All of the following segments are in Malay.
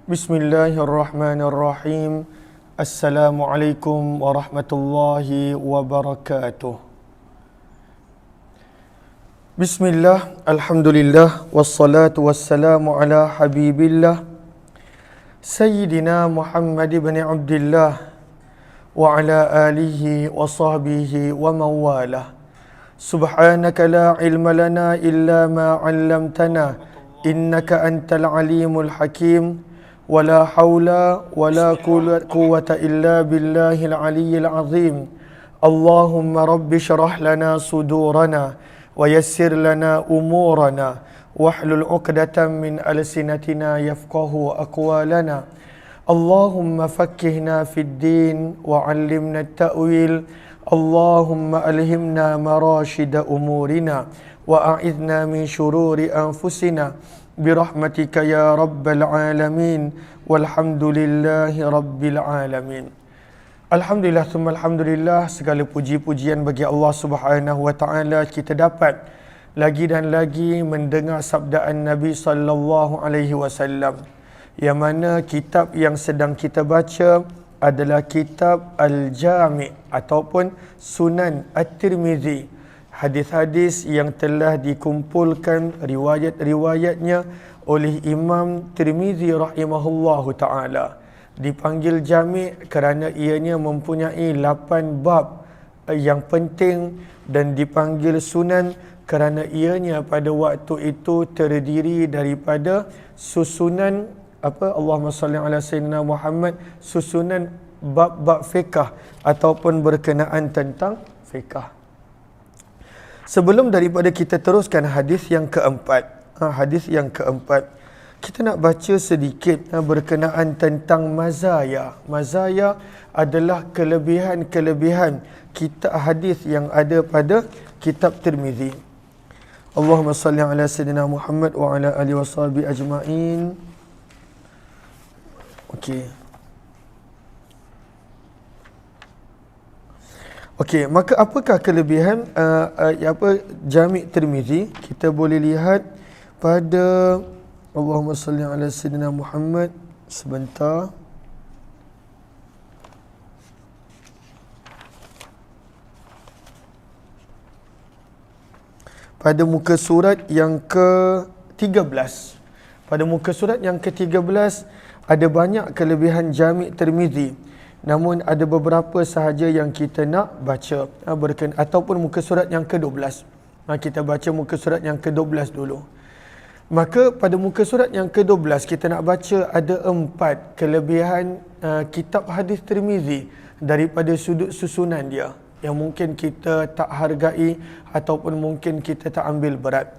Bismillahirrahmanirrahim. Assalamualaikum warahmatullahi wabarakatuh. Bismillah, alhamdulillah, wassalatu wassalamu ala habibillah Sayyidina Muhammad ibn Abdullah wa ala alihi wa sahbihi wa mawalah. Subhanaka la ilma lana illa ma 'allamtana innaka antal alimul hakim. ولا حول ولا قوة إلا بالله العلي العظيم. اللهم رب اشرح لنا صدورنا ويسر لنا أمورنا واحلل عقدة من ألسنتنا يفقه أقوالنا. اللهم فكهنا في الدين وعلمنا التأويل. اللهم ألهمنا مراشد أمورنا وأعذنا من شرور أنفسنا birahmatika ya rabbal alamin walhamdulillahi rabbil alamin. Alhamdulillah thumma alhamdulillah, segala puji-pujian bagi Allah Subhanahu wa taala. Kita dapat lagi dan lagi mendengar sabdaan Nabi sallallahu alaihi wasallam, yang mana kitab yang sedang kita baca adalah kitab Al-Jami' ataupun Sunan At-Tirmizi. Hadis-hadis yang telah dikumpulkan riwayat-riwayatnya oleh Imam Tirmizi rahimahullahu ta'ala. Dipanggil Jami' kerana ianya mempunyai 8 bab yang penting, dan dipanggil Sunan kerana ianya pada waktu itu terdiri daripada susunan Allahumma salli ala sayyidina Muhammad, susunan bab-bab fiqh ataupun berkenaan tentang fiqh. Sebelum daripada kita teruskan hadis yang keempat, kita nak baca sedikit berkenaan tentang mazaya. Mazaya adalah kelebihan-kelebihan kitab hadis yang ada pada kitab Tirmizi. Allahumma salli ala sayyidina Muhammad wa ala alihi washabihi ajma'in. Okey, maka apakah kelebihan Jami' Tirmizi? Kita boleh lihat pada Allahumma salli ala sayyidina Muhammad, sebentar. Pada muka surat yang ke-13. Pada muka surat yang ke-13 ada banyak kelebihan Jami' Tirmizi. Namun ada beberapa sahaja yang kita nak baca ataupun muka surat yang ke-12. Kita baca muka surat yang ke-12 dulu. Maka pada muka surat yang ke-12 kita nak baca ada 4 kelebihan kitab hadis Tirmizi daripada sudut susunan dia yang mungkin kita tak hargai ataupun mungkin kita tak ambil berat.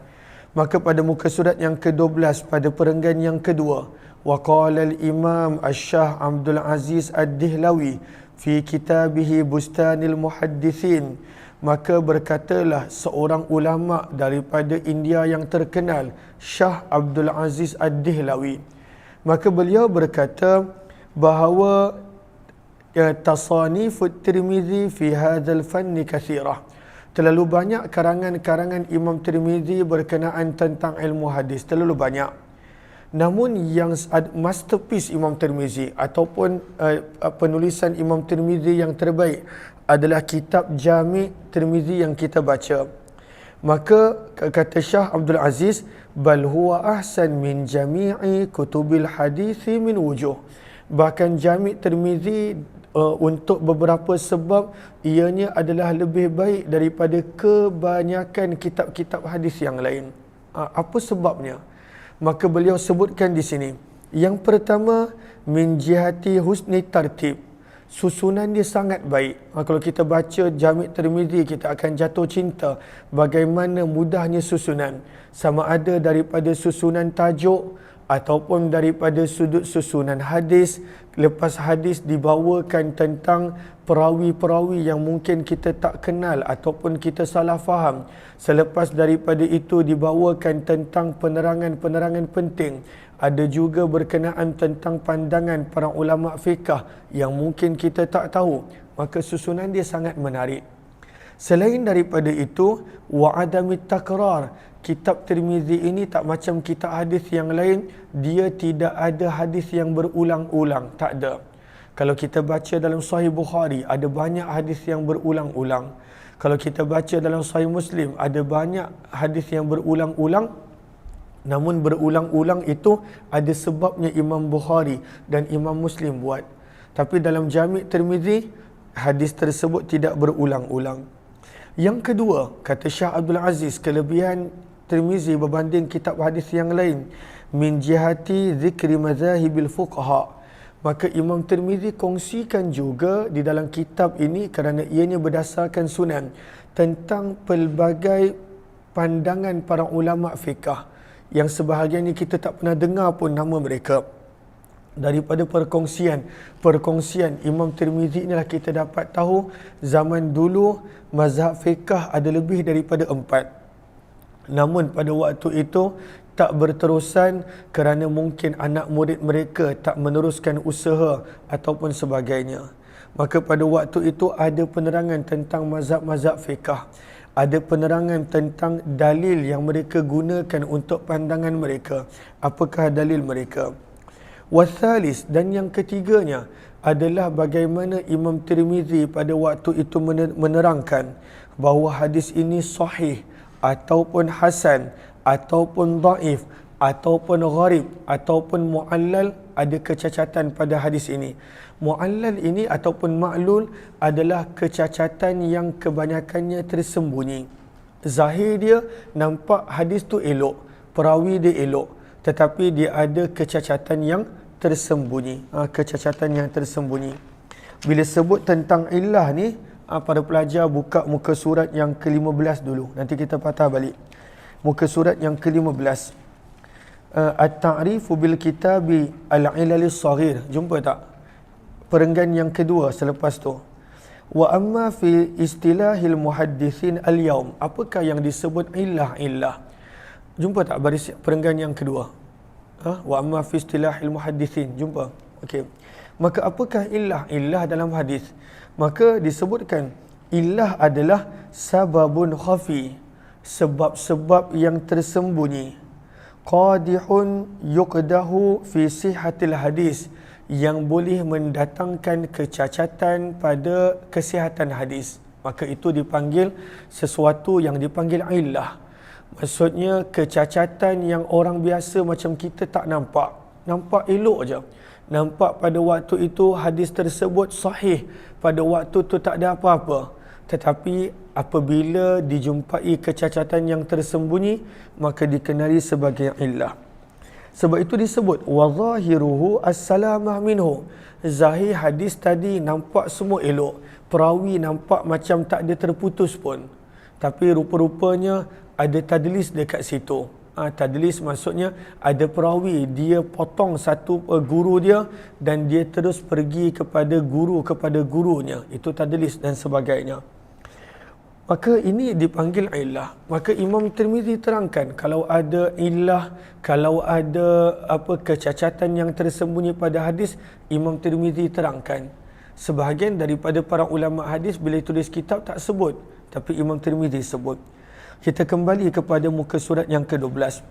Maka pada muka surat yang ke-12 pada perenggan yang kedua, waqala al-imam Asy-Syaikh Abdul Aziz Ad-Dihlawi fi kitabih Bustanil Muhaddithin, maka berkatalah seorang ulama daripada India yang terkenal, Syekh Abdul Aziz Ad-Dihlawi. Maka beliau berkata bahawa tasanifut Tirmizi fi hadzal fanni kathirah. Terlalu banyak karangan-karangan Imam Tirmizi berkenaan tentang ilmu hadis, terlalu banyak. Namun yang masterpiece Imam Tirmizi ataupun penulisan Imam Tirmizi yang terbaik adalah kitab Jami' Tirmizi yang kita baca. Maka kata Syekh Abdul Aziz, bal huwa ahsan min jami'i kutubil hadisi min wujuh. Bahkan Jami' Tirmizi untuk beberapa sebab ianya adalah lebih baik daripada kebanyakan kitab-kitab hadis yang lain. Apa sebabnya? Maka beliau sebutkan di sini. Yang pertama, min jihati husni tartib. Susunan dia sangat baik. Kalau kita baca Jami' Tirmizi, kita akan jatuh cinta bagaimana mudahnya susunan. Sama ada daripada susunan tajuk ataupun daripada sudut susunan hadis. Lepas hadis dibawakan tentang perawi-perawi yang mungkin kita tak kenal ataupun kita salah faham. Selepas daripada itu dibawakan tentang penerangan-penerangan penting. Ada juga berkenaan tentang pandangan para ulama fiqh yang mungkin kita tak tahu. Maka susunan dia sangat menarik. Selain daripada itu, wa adamit takrar, kitab Tirmizi ini tak macam kitab hadis yang lain, dia tidak ada hadis yang berulang-ulang, tak ada. Kalau kita baca dalam Sahih Bukhari, ada banyak hadis yang berulang-ulang. Kalau kita baca dalam Sahih Muslim, ada banyak hadis yang berulang-ulang. Namun berulang-ulang itu ada sebabnya Imam Bukhari dan Imam Muslim buat. Tapi dalam Jami' Tirmizi, hadis tersebut tidak berulang-ulang. Yang kedua, kata Syekh Abdul Aziz, kelebihan Tirmizi berbanding kitab hadis yang lain, min jihati zikri mazahibil fuqaha. Maka Imam Tirmizi kongsikan juga di dalam kitab ini kerana ianya berdasarkan sunan tentang pelbagai pandangan para ulama fiqh yang sebahagian ini kita tak pernah dengar pun nama mereka. Daripada perkongsian Imam Tirmizi inilah kita dapat tahu zaman dulu mazhab fiqh ada lebih daripada 4. Namun pada waktu itu tak berterusan kerana mungkin anak murid mereka tak meneruskan usaha ataupun sebagainya. Maka pada waktu itu ada penerangan tentang mazhab-mazhab fiqh. Ada penerangan tentang dalil yang mereka gunakan untuk pandangan mereka. Apakah dalil mereka? Wasalis, dan yang ketiganya adalah bagaimana Imam Tirmizi pada waktu itu menerangkan bahawa hadis ini sahih ataupun hasan ataupun dhaif ataupun gharib ataupun mu'allal, ada kecacatan pada hadis ini. Mu'allal ini ataupun ma'lul adalah kecacatan yang kebanyakannya tersembunyi. Zahir dia nampak hadis tu elok, perawi dia elok, tetapi dia ada kecacatan yang tersembunyi. Kecacatan yang tersembunyi. Bila sebut tentang illah ni, para pelajar buka muka surat yang ke-15 dulu. Nanti kita patah balik. Muka surat yang ke-15. At-ta'rifu bil kitabi al-ilalis saghir. Jumpa tak? Perenggan yang kedua selepas tu. Wa amma fi istilahil muhaddithin al-yawm. Apakah yang disebut illah? Jumpa tak baris perenggan yang kedua? Wa amma fi istilahil muhaddithin. Jumpa? Okey. Maka apakah illah? Illah dalam hadis. Maka disebutkan illah adalah sababun khafi, sebab-sebab yang tersembunyi, qadihun yuqdahu fi sihhatil hadis, yang boleh mendatangkan kecacatan pada kesihatan hadis. Maka itu dipanggil sesuatu yang dipanggil illah. Maksudnya kecacatan yang orang biasa macam kita tak nampak. Nampak elok je. Nampak pada waktu itu hadis tersebut sahih. Pada waktu tu tak ada apa-apa. Tetapi apabila dijumpai kecacatan yang tersembunyi, maka dikenali sebagai illah. Sebab itu disebut wadhahiruhu as-salamah minhu. Zahir hadis tadi nampak semua elok, perawi nampak macam tak ada terputus pun, tapi rupa-rupanya ada tadlis dekat situ. Tadlis maksudnya ada perawi dia potong satu guru dia dan dia terus pergi kepada gurunya. Itu tadlis dan sebagainya. Maka ini dipanggil illah. Maka Imam Tirmizi terangkan kalau ada illah, kalau ada kecacatan yang tersembunyi pada hadis, Imam Tirmizi terangkan. Sebahagian daripada para ulama hadis bila tulis kitab tak sebut, tapi Imam Tirmizi sebut. Kita kembali kepada muka surat yang ke-12.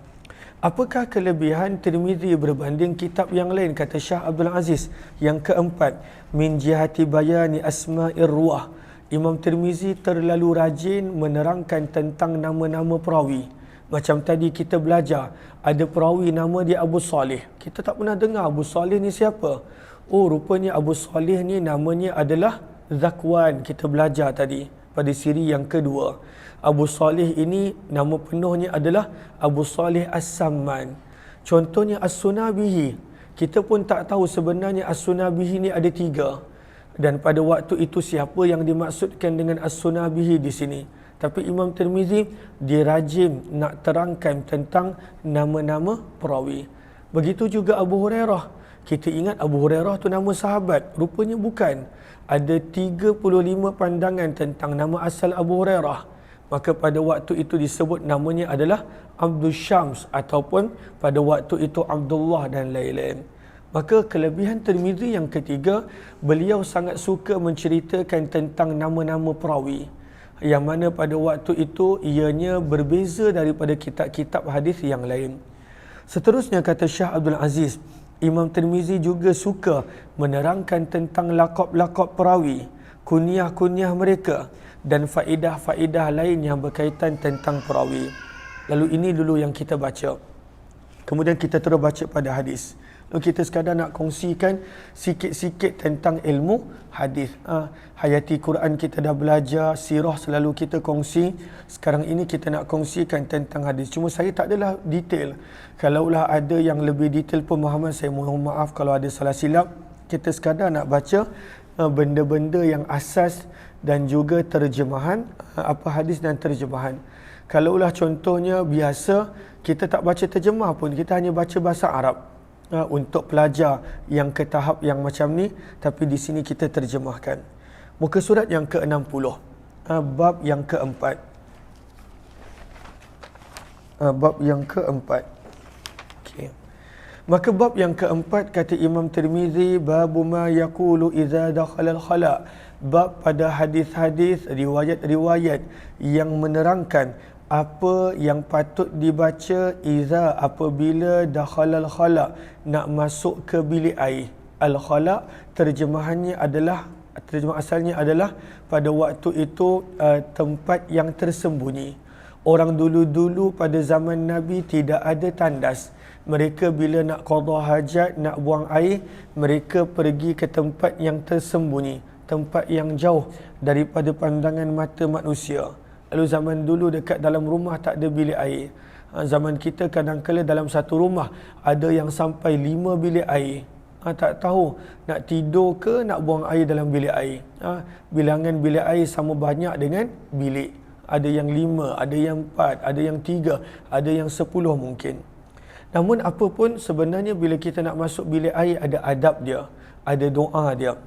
Apakah kelebihan Tirmizi berbanding kitab yang lain, kata Syekh Abdul Aziz? Yang keempat, min jihati bayani asma'ir ruwah. Imam Tirmizi terlalu rajin menerangkan tentang nama-nama perawi. Macam tadi kita belajar, ada perawi nama dia Abu Salih. Kita tak pernah dengar Abu Salih ni siapa. Oh, rupanya Abu Salih ni namanya adalah Zakwan. Kita belajar tadi pada siri yang kedua. Abu Salih ini nama penuhnya adalah Abu Salih As-Samman. Contohnya As-Sunabihi. Kita pun tak tahu sebenarnya As-Sunabihi ni ada 3. Dan pada waktu itu siapa yang dimaksudkan dengan As-Sunabihi di sini. Tapi Imam Tirmizi dia rajin nak terangkan tentang nama-nama perawi. Begitu juga Abu Hurairah. Kita ingat Abu Hurairah tu nama sahabat. Rupanya bukan. Ada 35 pandangan tentang nama asal Abu Hurairah. Maka pada waktu itu disebut namanya adalah Abdul Syams ataupun pada waktu itu Abdullah dan lain-lain. Maka kelebihan Tirmizi yang ketiga, beliau sangat suka menceritakan tentang nama-nama perawi. yang mana pada waktu itu ianya berbeza daripada kitab-kitab hadis yang lain. Seterusnya kata Syekh Abdul Aziz, Imam Tirmizi juga suka menerangkan tentang lakab-lakab perawi, kunyah-kunyah mereka dan faedah-faedah lain yang berkaitan tentang perawi. Lalu ini dulu yang kita baca. Kemudian kita terus baca pada hadis. Lalu kita sekadar nak kongsikan sikit-sikit tentang ilmu hadis. Hayati Quran kita dah belajar, sirah selalu kita kongsi. Sekarang ini kita nak kongsikan tentang hadis. Cuma saya tak adalah detail. Kalaulah ada yang lebih detail pemahaman, saya mohon maaf kalau ada salah silap. Kita sekadar nak baca benda-benda yang asas dan juga terjemahan, apa hadis dan terjemahan. Kalaulah contohnya biasa, kita tak baca terjemah pun, kita hanya baca bahasa Arab. Untuk pelajar yang ke tahap yang macam ni, tapi di sini kita terjemahkan. Muka surat yang ke-60, bab yang keempat. Bab yang keempat. Okay. Maka bab yang keempat kata Imam Tirmizi, babu ma yaqulu idza dakhala al-khala. Bab pada hadis-hadis, riwayat-riwayat yang menerangkan apa yang patut dibaca iza apabila dakhalal khala, nak masuk ke bilik air. Al khala terjemahan asalnya adalah pada waktu itu tempat yang tersembunyi. Orang dulu-dulu pada zaman Nabi tidak ada tandas. Mereka bila nak qada hajat, nak buang air, mereka pergi ke tempat yang tersembunyi, tempat yang jauh daripada pandangan mata manusia. Lalu zaman dulu dekat dalam rumah tak ada bilik air. Zaman kita kadang-kadang dalam satu rumah ada yang sampai 5 bilik air. Tak tahu nak tidur ke nak buang air dalam bilik air. Bilangan bilik air sama banyak dengan bilik. Ada yang 5, ada yang 4, ada yang 3, ada yang 10 mungkin. Namun apa pun sebenarnya bila kita nak masuk bilik air ada adab dia, ada doa dia.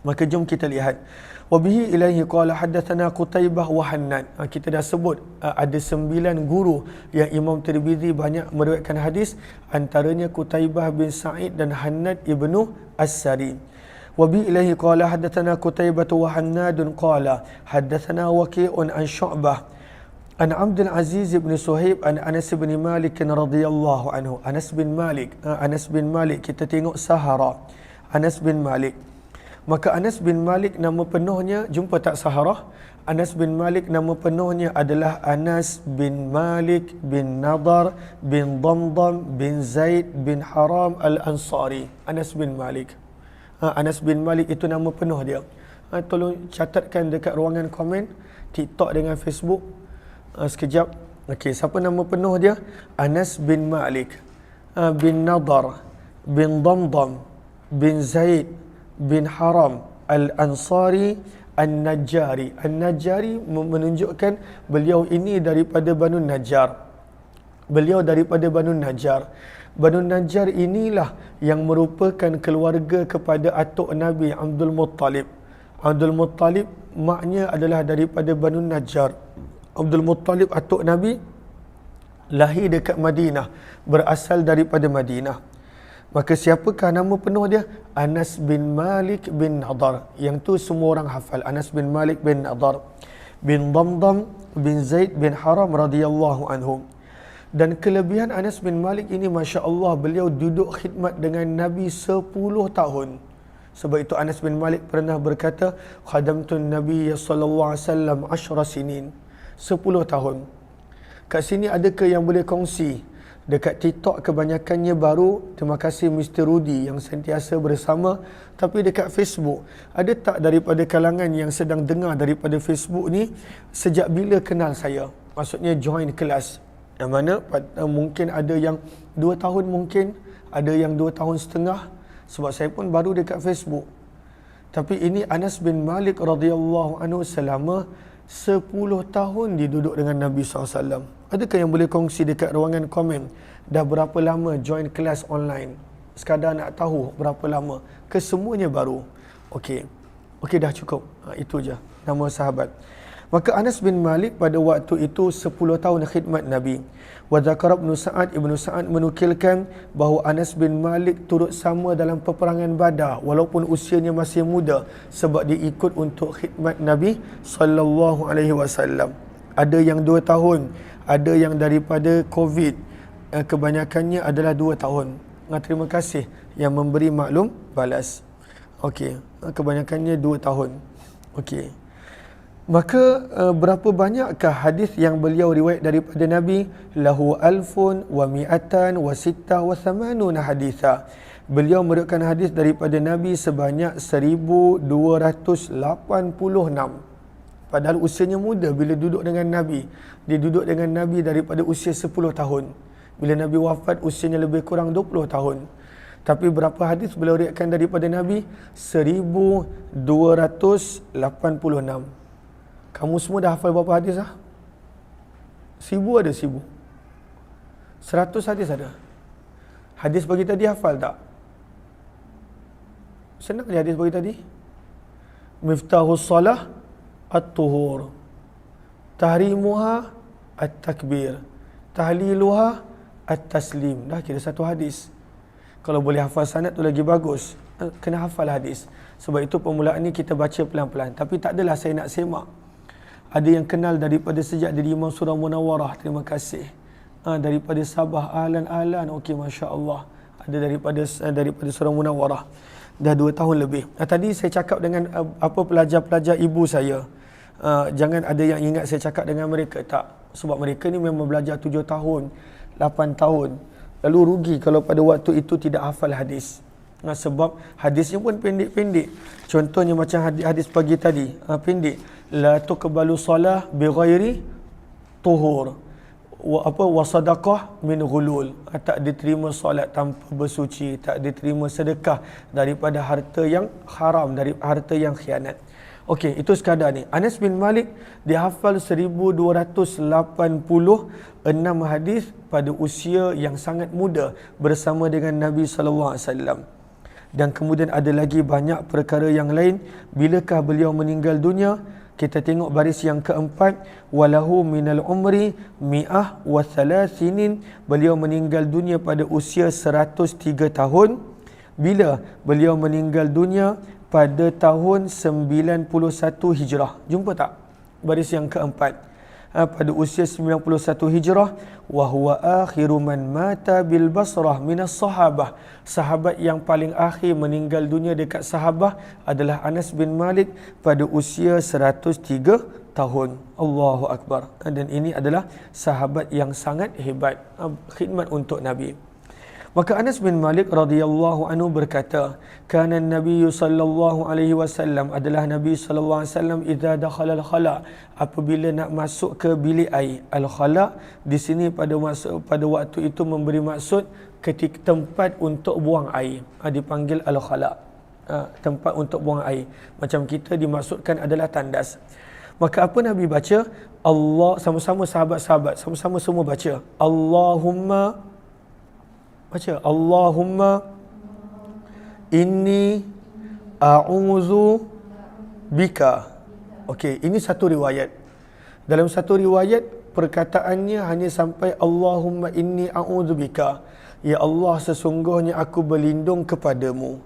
Maka jom kita lihat. Wabihi ilaihi qala haddatsana Qutaibah wa Hannan. Kita dah sebut ada 9 guru yang Imam Tirmizi banyak meriwayatkan hadis, antaranya Qutaibah bin Sa'id dan Hannad ibnu As-Sari. Wabihi ilaihi qala haddatsana Qutaibah wa Hannad qala haddatsana Waqi'un an Syu'bah an Abdul Aziz bin Suhaib an Anas bin Malik radhiyallahu anhu. Anas bin Malik kita tengok Sahara. Anas bin Malik. Maka Anas bin Malik nama penuhnya, jumpa tak Saharah? Anas bin Malik nama penuhnya adalah Anas bin Malik bin Nadar bin Damdam bin Zaid bin Haram al-Ansari. Anas bin Malik. Anas bin Malik itu nama penuh dia. Tolong catatkan dekat ruangan komen, TikTok dengan Facebook. Sekejap. Okey, siapa nama penuh dia? Anas bin Malik bin Nadar bin Damdam bin Zaid bin Haram al-Ansari An-Najjari. An-Najjari menunjukkan beliau ini daripada Banu Najjar. Beliau daripada Banu Najjar. Banu Najjar inilah yang merupakan keluarga kepada atuk Nabi Abdul Muttalib. Abdul Muttalib maknya adalah daripada Banu Najjar. Abdul Muttalib atuk Nabi lahir dekat Madinah, berasal daripada Madinah. Maka siapakah nama penuh dia? Anas bin Malik bin Nadar. Yang tu semua orang hafal. Anas bin Malik bin Nadar bin Damdam bin Zaid bin Haram radhiyallahu anhum. Dan kelebihan Anas bin Malik ini, Masya Allah, beliau duduk khidmat dengan Nabi 10 tahun. Sebab itu Anas bin Malik pernah berkata, khadamtun Nabi sallallahu alaihi wasallam 10 sinin. 10 tahun. Kat sini adakah yang boleh kongsi? Dekat TikTok kebanyakannya baru, terima kasih Mr. Rudy yang sentiasa bersama. Tapi dekat Facebook, ada tak daripada kalangan yang sedang dengar daripada Facebook ni, sejak bila kenal saya? Maksudnya join kelas. Yang mana mungkin ada yang 2 tahun mungkin, ada yang 2 tahun setengah. Sebab saya pun baru dekat Facebook. Tapi ini Anas bin Malik radhiyallahu anhu selama 10 tahun dia duduk dengan Nabi SAW. Adakah yang boleh kongsi dekat ruangan komen? Dah berapa lama join kelas online? Sekadar nak tahu berapa lama. Kesemuanya baru. Okey. Okey, dah cukup. Itu je nama sahabat. Maka Anas bin Malik pada waktu itu 10 tahun khidmat Nabi. Wa dzakara Ibnu Sa'ad menukilkan bahawa Anas bin Malik turut sama dalam peperangan Badar walaupun usianya masih muda sebab dia ikut untuk khidmat Nabi sallallahu alaihi wasallam. Ada yang 2 tahun, ada yang daripada Covid. Kebanyakannya adalah 2 tahun. Terima kasih yang memberi maklum balas. Okey, kebanyakannya 2 tahun. Okey. Maka berapa banyakkah hadis yang beliau riwayat daripada Nabi? Lahu alfun wa mi'atan wa sittah wa thamanuna haditha. Beliau meriwayatkan hadis daripada Nabi sebanyak 1286. Padahal usianya muda bila duduk dengan Nabi. Dia duduk dengan Nabi daripada usia 10 tahun. Bila Nabi wafat usianya lebih kurang 20 tahun. Tapi berapa hadis beliau riwayatkan daripada Nabi? 1286. Kamu semua dah hafal berapa hadis lah? 1000 ada 1000. 100 hadis ada. Hadis pagi tadi hafal tak? Senang je hadis pagi tadi. Miftahus salah at-tuhur. Tahrimuha at-takbir. Tahliluha at-taslim. Dah kira satu hadis. Kalau boleh hafal sanad tu lagi bagus. Kena hafal hadis. Sebab itu permulaan ni kita baca pelan-pelan. Tapi tak adalah saya nak semak. Ada yang kenal daripada sejak dari Imam Surah Munawwarah, terima kasih. Daripada Sabah, Alan, okey, Masya Allah. Ada daripada Surah Munawwarah. Dah 2 tahun lebih. Tadi saya cakap dengan pelajar-pelajar ibu saya. Jangan ada yang ingat saya cakap dengan mereka. Tak. Sebab mereka ni memang belajar 7 tahun, 8 tahun. Lalu rugi kalau pada waktu itu tidak hafal hadis. Sebab hadisnya pun pendek-pendek. Contohnya macam hadis pagi tadi, pendek. La tuqbalu salah bighairi tuhur. Wa sadaqah min ghulul. Tak diterima solat tanpa bersuci, tak diterima sedekah daripada harta yang haram, dari harta yang khianat. Okey, itu sekadar ni. Anas bin Malik dia hafal 1286 hadis pada usia yang sangat muda bersama dengan Nabi sallallahu alaihi wasallam. Dan kemudian ada lagi banyak perkara yang lain. Bilakah beliau meninggal dunia? Kita tengok baris yang keempat. Walahu minal umri mi'ah wa thalasinin. Beliau meninggal dunia pada usia 103 tahun. Bila beliau meninggal dunia? Pada tahun 91 Hijrah. Jumpa tak? Baris yang keempat. Pada usia 91 Hijrah. Wahuwa akhiru man mata bil Basrah minas sahabah. Sahabat yang paling akhir meninggal dunia dekat sahabah adalah Anas bin Malik pada usia 103 tahun. Allahu Akbar. Dan ini adalah sahabat yang sangat hebat. Khidmat untuk Nabi. Maka Anas bin Malik radhiyallahu anhu berkata, kana Nabi sallallahu alaihi wasallam, adalah Nabi sallallahu alaihi wasallam idza dakhala al-khala, apabila nak masuk ke bilik air. Al-khala di sini pada waktu itu memberi maksud ketika tempat untuk buang air. Dipanggil al-khala. Tempat untuk buang air. Macam kita dimaksudkan adalah tandas. Maka apa Nabi baca? Allah, sama-sama sahabat-sahabat, sama-sama semua baca. Allahumma inni a'udzu bika. Okey, ini satu riwayat. Dalam satu riwayat perkataannya hanya sampai Allahumma inni a'udzu bika. Ya Allah, sesungguhnya aku berlindung kepadamu.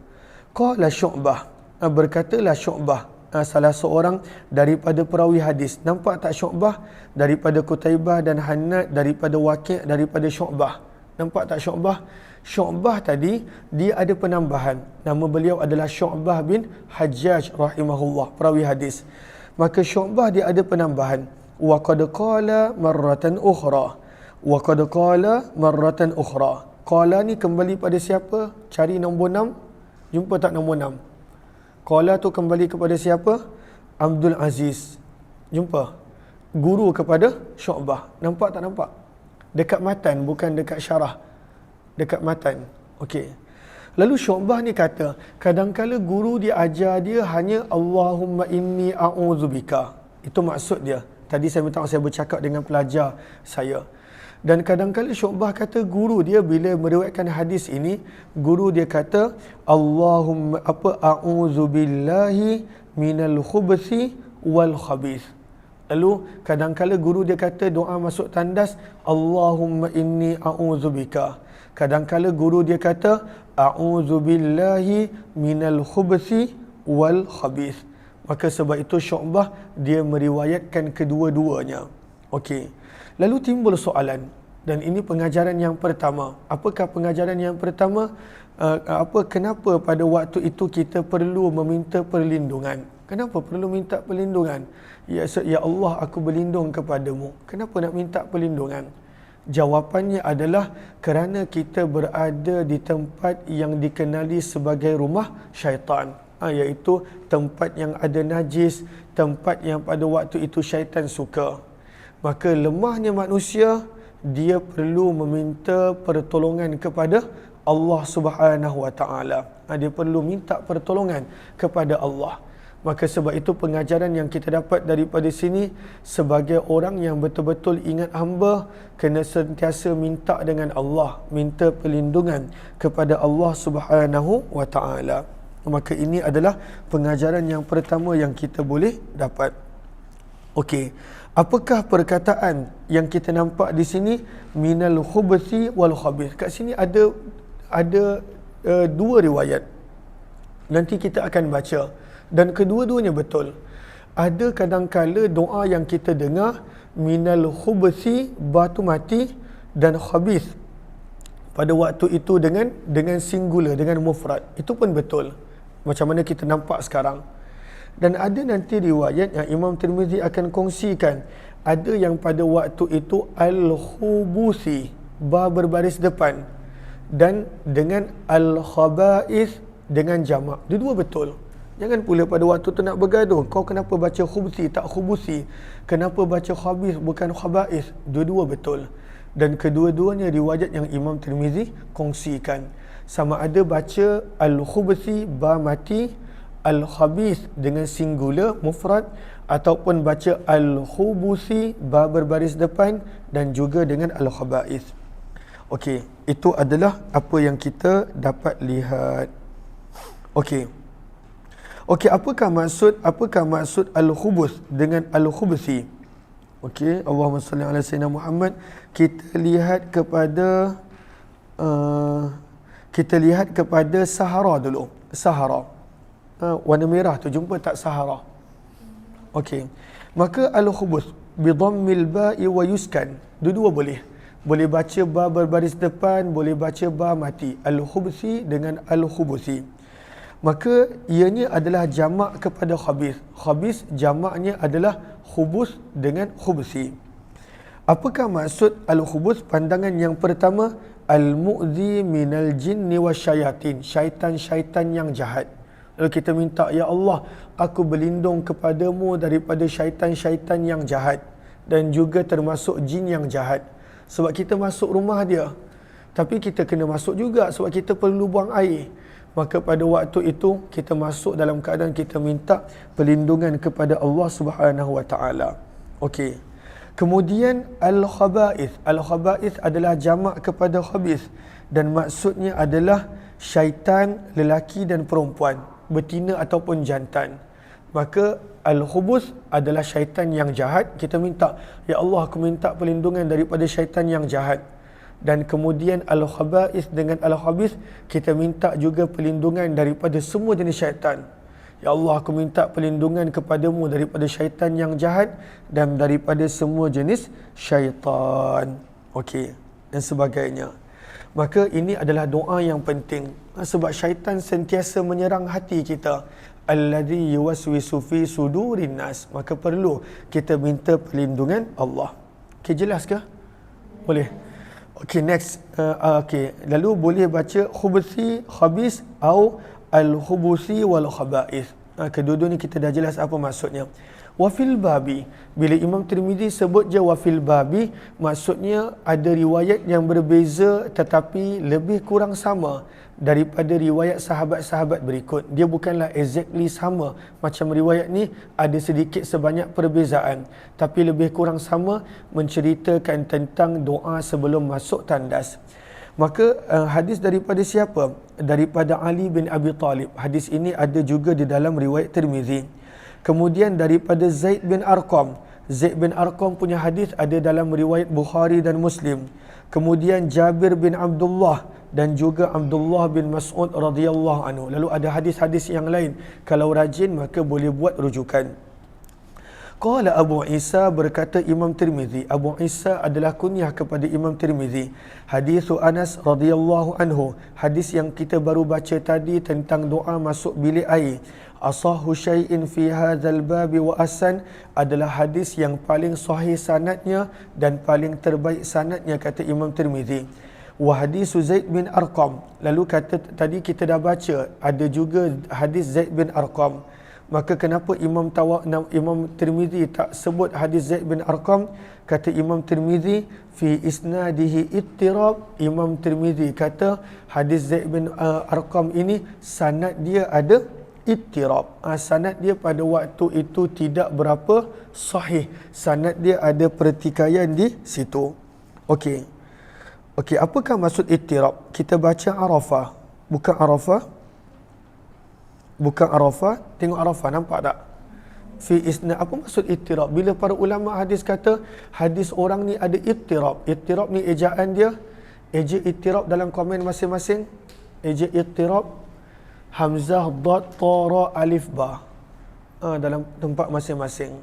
Qala Syu'bah, berkatalah Syu'bah, salah seorang daripada perawi hadis. Nampak tak Syu'bah? Daripada Qutaibah dan Hannad, daripada Waqi', daripada Syu'bah. Nampak tak Syu'bah? Syu'bah tadi dia ada penambahan. Nama beliau adalah Syu'bah bin Hajjaj rahimahullah, perawi hadis. Maka Syu'bah dia ada penambahan. Wa qad qala marratan ukhra. Wa qad qala marratan ukhra. Qala ni kembali pada siapa? Cari nombor 6. Jumpa tak nombor 6? Qala tu kembali kepada siapa? Abdul Aziz. Jumpa? Guru kepada Syu'bah. Nampak tak nampak? Dekat matan, bukan dekat syarah. Dekat matan. Okey. Lalu Syu'bah ni kata, kadang-kala guru dia ajar dia hanya Allahumma inni a'udzubika. Itu maksud dia. Tadi saya minta saya bercakap dengan pelajar saya. Dan kadang-kala Syu'bah kata guru dia bila meriwayatkan hadis ini, guru dia kata Allahumma a'udzubillahi minal khubuthi wal khabith. Lalu kadang-kala guru dia kata doa masuk tandas, Allahumma inni a'udzubika. Kadang-kala guru dia kata a'udzubillahi minal khubthi wal khabith. Maka sebab itu Syu'bah dia meriwayatkan kedua-duanya. Okey. Lalu timbul soalan, dan ini pengajaran yang pertama. Apakah pengajaran yang pertama? Kenapa pada waktu itu kita perlu meminta perlindungan? Kenapa perlu minta perlindungan? Ya Allah, aku berlindung kepadamu. Kenapa nak minta perlindungan? Jawapannya adalah kerana kita berada di tempat yang dikenali sebagai rumah syaitan, iaitu tempat yang ada najis, tempat yang pada waktu itu syaitan suka. Maka lemahnya manusia, dia perlu meminta pertolongan kepada Allah Subhanahu Wa Taala. Dia perlu minta pertolongan kepada Allah. Maka sebab itu pengajaran yang kita dapat daripada sini, sebagai orang yang betul-betul ingat hamba, kena sentiasa minta dengan Allah, minta perlindungan kepada Allah Subhanahu Wa Taala. Maka ini adalah pengajaran yang pertama yang kita boleh dapat. Okey, apakah perkataan yang kita nampak di sini minal khubthi wal khabith? Kat sini ada dua riwayat. Nanti kita akan baca. Dan kedua-duanya betul. Ada kadang-kala doa yang kita dengar minal khubthi, batu mati, dan khabith pada waktu itu dengan singular, dengan mufrad. Itu pun betul. Macam mana kita nampak sekarang. Dan ada nanti riwayat yang Imam Tirmizi akan kongsikan. Ada yang pada waktu itu al-khubuthi, ba berbaris depan, dan dengan al-khaba'ith dengan jamak. Dua-dua betul. Jangan pula pada waktu tu nak bergaduh. Kau kenapa baca khubthi tak khubuthi? Kenapa baca khabith bukan khaba'ith? Dua-dua betul. Dan kedua-duanya riwayat yang Imam Tirmizi kongsikan. Sama ada baca al-khubthi ba mati, al-khabith dengan singular mufrad, ataupun baca al-khubuthi ba berbaris depan dan juga dengan al-khaba'ith. Okey, itu adalah apa yang kita dapat lihat. Okey. Okey, apakah maksud al-khubuth dengan al-khubuthi? Okey, Allahumma salli ala sayyidina Muhammad. Kita lihat kepada Sahara dulu. Sahara. Warna merah tu, jumpa tak Sahara? Okey. Maka al-khubuth bi dhammil ba'i wa yuskan. Dua-dua boleh. Boleh baca ba berbaris depan, boleh baca ba mati. Al-khubuthi dengan al-khubuthi. Maka ianya adalah jamak kepada khabith. Khabith jamaknya adalah khubuth dengan khubthi. Apakah maksud al-khubuth? Pandangan yang pertama, al-mu'zi minal jinni wasyayatin. Syaitan-syaitan yang jahat. Lalu kita minta, ya Allah, aku berlindung kepadamu daripada syaitan-syaitan yang jahat, dan juga termasuk jin yang jahat. Sebab kita masuk rumah dia, tapi kita kena masuk juga sebab kita perlu buang air. Maka pada waktu itu kita masuk dalam keadaan kita minta perlindungan kepada Allah Subhanahu Wa Taala. Okey. Kemudian al-khaba'ith. Al-khaba'ith adalah jamak kepada khabith, dan maksudnya adalah syaitan lelaki dan perempuan, betina ataupun jantan. Maka al-khubuth adalah syaitan yang jahat. Kita minta, ya Allah, aku minta perlindungan daripada syaitan yang jahat. Dan kemudian al-khaba'ith dengan al-khabith, kita minta juga perlindungan daripada semua jenis syaitan. Ya Allah, aku minta perlindungan kepadamu daripada syaitan yang jahat dan daripada semua jenis syaitan. Okey, dan sebagainya. Maka ini adalah doa yang penting. Sebab syaitan sentiasa menyerang hati kita. Alladhi yuwaswisu fi sudurin nas. Maka perlu kita minta perlindungan Allah. Okey, jelas ke? Boleh. Okey, next. Okey, lalu boleh baca khubuthi, khabith atau al-khubuthi wal khaba'ith. Kedua-dua ni kita dah jelas apa maksudnya. Wafil babi, bila Imam Tirmizi sebut je wafil babi, maksudnya ada riwayat yang berbeza tetapi lebih kurang sama daripada riwayat sahabat-sahabat berikut. Dia bukanlah exactly sama macam riwayat ni, ada sedikit sebanyak perbezaan, tapi lebih kurang sama, menceritakan tentang doa sebelum masuk tandas. Maka hadis daripada siapa? Daripada Ali bin Abi Talib. Hadis ini ada juga di dalam riwayat Tirmizi. Kemudian daripada Zaid bin Arqam. Zaid bin Arqam punya hadis ada dalam riwayat Bukhari dan Muslim. Kemudian Jabir bin Abdullah dan juga Abdullah bin Mas'ud radhiyallahu anhu. Lalu ada hadis-hadis yang lain. Kalau rajin maka boleh buat rujukan. Qala Abu Isa, berkata Imam Tirmizi. Abu Isa adalah kunyah kepada Imam Tirmizi. Hadis Anas radhiyallahu anhu, hadis yang kita baru baca tadi tentang doa masuk bilik air. Asahhu syai'in fi hadzal bab wa asan, adalah hadis yang paling sahih sanadnya dan paling terbaik sanadnya, kata Imam Tirmizi. Wa hadis Zaid bin Arqam, lalu kata tadi kita dah baca ada juga hadis Zaid bin Arqam. Maka kenapa Imam Tirmizi tak sebut hadis Zaid bin Arqam? Kata Imam Tirmizi, fi isnadihi ittirab. Imam Tirmizi kata hadis Zaid bin Arqam ini sanad dia ada ittirab. Sanad dia pada waktu itu tidak berapa sahih. Sanad dia ada pertikaian di situ. Okey, apakah maksud ittirab? Kita baca Arafah, bukan Arafah. Bukan Arafah, tengok Arafah, nampak tak? Fi isna, apa maksud ittirab? Bila para ulama hadis kata hadis orang ni ada ittirab. Ittirab ni ejaan dia. Eja ittirab dalam komen masing-masing. Eja ittirab hamzah, dad, ta, ra, alif, ba. Dalam tempat masing-masing.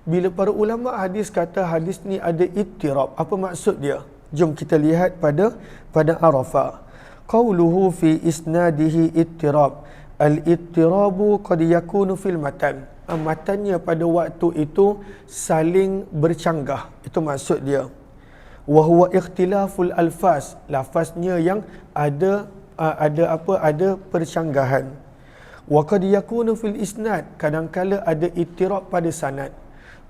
Bila para ulama hadis kata hadis ni ada ittirab, apa maksud dia? Jom kita lihat pada Arafah. Qauluhu fi isnadihi ittirab. Al-ittirabu qad yakunu fil matan. Matannya pada waktu itu saling bercanggah. Itu maksud dia. Wa huwa ikhtilaful alfaz. Lafaznya yang ada percanggahan. Wa qad yakunu fil isnad. Kadang-kala ada ittirab pada sanad.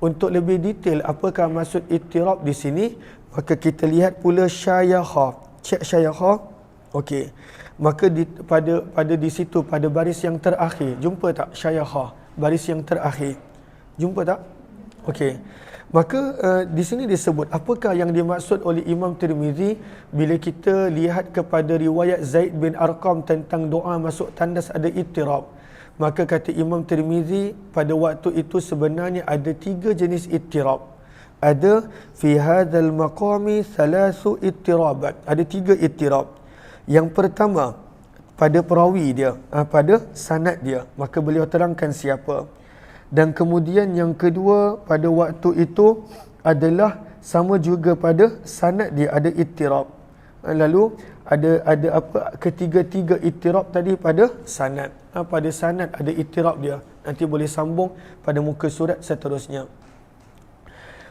Untuk lebih detail apakah maksud ittirab di sini, maka kita lihat pula syayaha. Cek syayaha. Okey. Maka pada di situ pada baris yang terakhir, jumpa tak syayaha, baris yang terakhir, jumpa tak? Okey, maka di sini disebut apakah yang dimaksud oleh Imam Tirmizi bila kita lihat kepada riwayat Zaid bin Arqam tentang doa masuk tandas ada ittirab. Maka kata Imam Tirmizi pada waktu itu sebenarnya ada 3 jenis ittirab. Ada fi hadzal maqami thalathu ittirabat, ada 3 ittirab. Yang pertama, pada perawi dia, pada sanad dia, maka beliau terangkan siapa. Dan kemudian yang kedua, pada waktu itu adalah sama juga pada sanad dia ada ittirab. Lalu ada apa, ketiga-tiga ittirab tadi pada sanad. Pada sanad ada ittirab dia. Nanti boleh sambung pada muka surat seterusnya.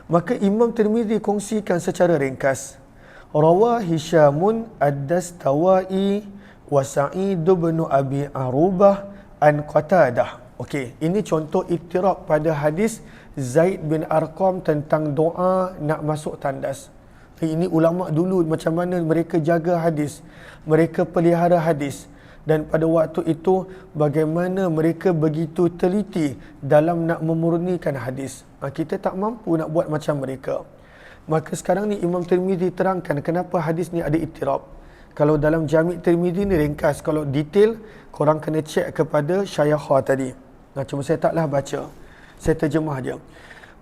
Maka Imam Tirmizi kongsikan secara ringkas. Rawa Hisyamun ad-Dastawai wa Sa'id bin Abi Arubah an Qatadah. Okey, ini contoh ittirab pada hadis Zaid bin Arqam tentang doa nak masuk tandas. Ini ulama dulu macam mana mereka jaga hadis, mereka pelihara hadis, dan pada waktu itu bagaimana mereka begitu teliti dalam nak memurnikan hadis. Kita tak mampu nak buat macam mereka. Maka sekarang ni Imam Tirmizi terangkan kenapa hadis ni ada ittirab. Kalau dalam Jami' Tirmizi ni ringkas, kalau detail korang kena cek kepada Syayakha tadi. Cuma saya taklah baca, saya terjemah dia.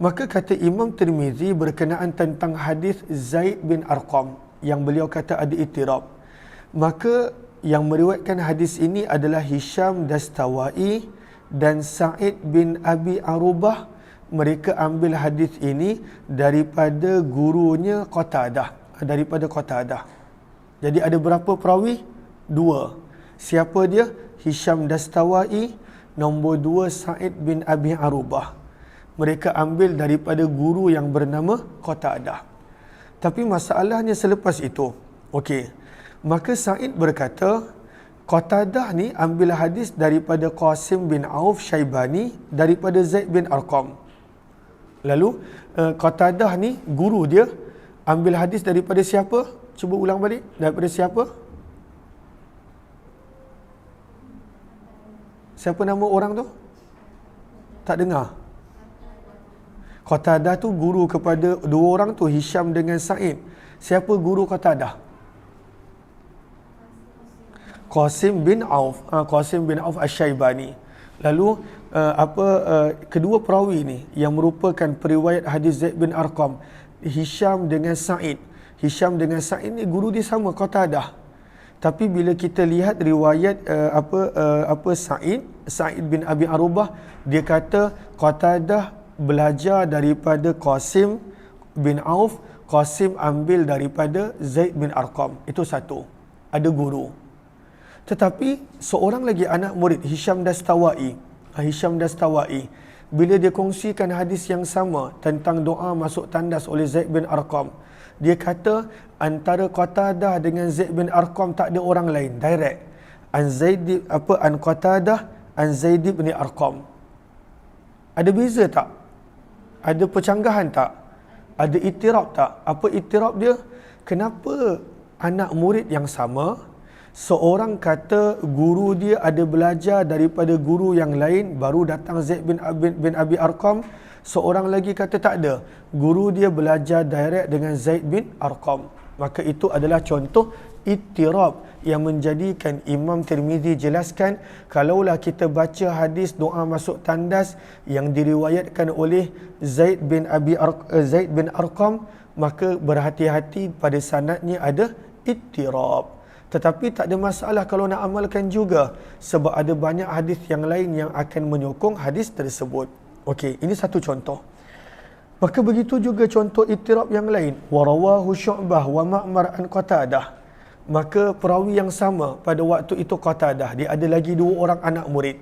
Maka kata Imam Tirmizi berkenaan tentang hadis Zaid bin Arqam yang beliau kata ada ittirab. Maka yang meriwayatkan hadis ini adalah Hisham Dastawai dan Sa'id bin Abi Arubah. Mereka ambil hadis ini daripada gurunya Qatadah, daripada Qatadah. Jadi ada berapa perawi? 2. Siapa dia? Hisham Dastawai. Nombor 2 Sa'id bin Abi Arubah. Mereka ambil daripada guru yang bernama Qatadah. Tapi masalahnya selepas itu, okey, maka Sa'id berkata Qatadah ni ambil hadis daripada Qasim bin Auf Syaibani daripada Zaid bin Arqam. Lalu Qatadah ni guru dia ambil hadis daripada siapa? Cuba ulang balik. Daripada siapa? Siapa nama orang tu? Tak dengar. Qatadah tu guru kepada 2 orang tu, Hisham dengan Sa'id. Siapa guru Qatadah? Qasim bin Auf. Qasim bin Auf Asy-Syaibani. Lalu kedua perawi ni yang merupakan periwayat hadis Zaid bin Arqam, Hisham dengan Sa'id. Hisham dengan Sa'id ni guru dia sama, Qatadah. Tapi bila kita lihat riwayat Sa'id bin Abi Arubah, dia kata Qatadah belajar daripada Qasim bin Auf, Qasim ambil daripada Zaid bin Arqam. Itu satu. Ada guru. Tetapi seorang lagi anak murid, Hisham Dastawai, bila dia kongsikan hadis yang sama tentang doa masuk tandas oleh Zaid bin Arqam, dia kata antara Qatadah dengan Zaid bin Arqam tak ada orang lain, direct. An Qatadah an Zaid bin Arqam. Ada beza tak? Ada percanggahan tak? Ada ittirab tak? Apa ittirab dia? Kenapa anak murid yang sama, seorang kata guru dia ada belajar daripada guru yang lain, baru datang Zaid bin Abi Arqam. Seorang lagi kata tak ada, guru dia belajar direct dengan Zaid bin Arqam. Maka itu adalah contoh ittirab yang menjadikan Imam Tirmizi jelaskan, kalaulah kita baca hadis doa masuk tandas yang diriwayatkan oleh Zaid bin Arqam, maka berhati-hati pada sanadnya ada ittirab. Tetapi tak ada masalah kalau nak amalkan juga, sebab ada banyak hadis yang lain yang akan menyokong hadis tersebut. Okey, ini satu contoh. Maka begitu juga contoh ittirab yang lain. Warawahu Syu'bah wa Ma'mar an Qatadah. Maka perawi yang sama pada waktu itu Qatadah, dia ada lagi dua orang anak murid.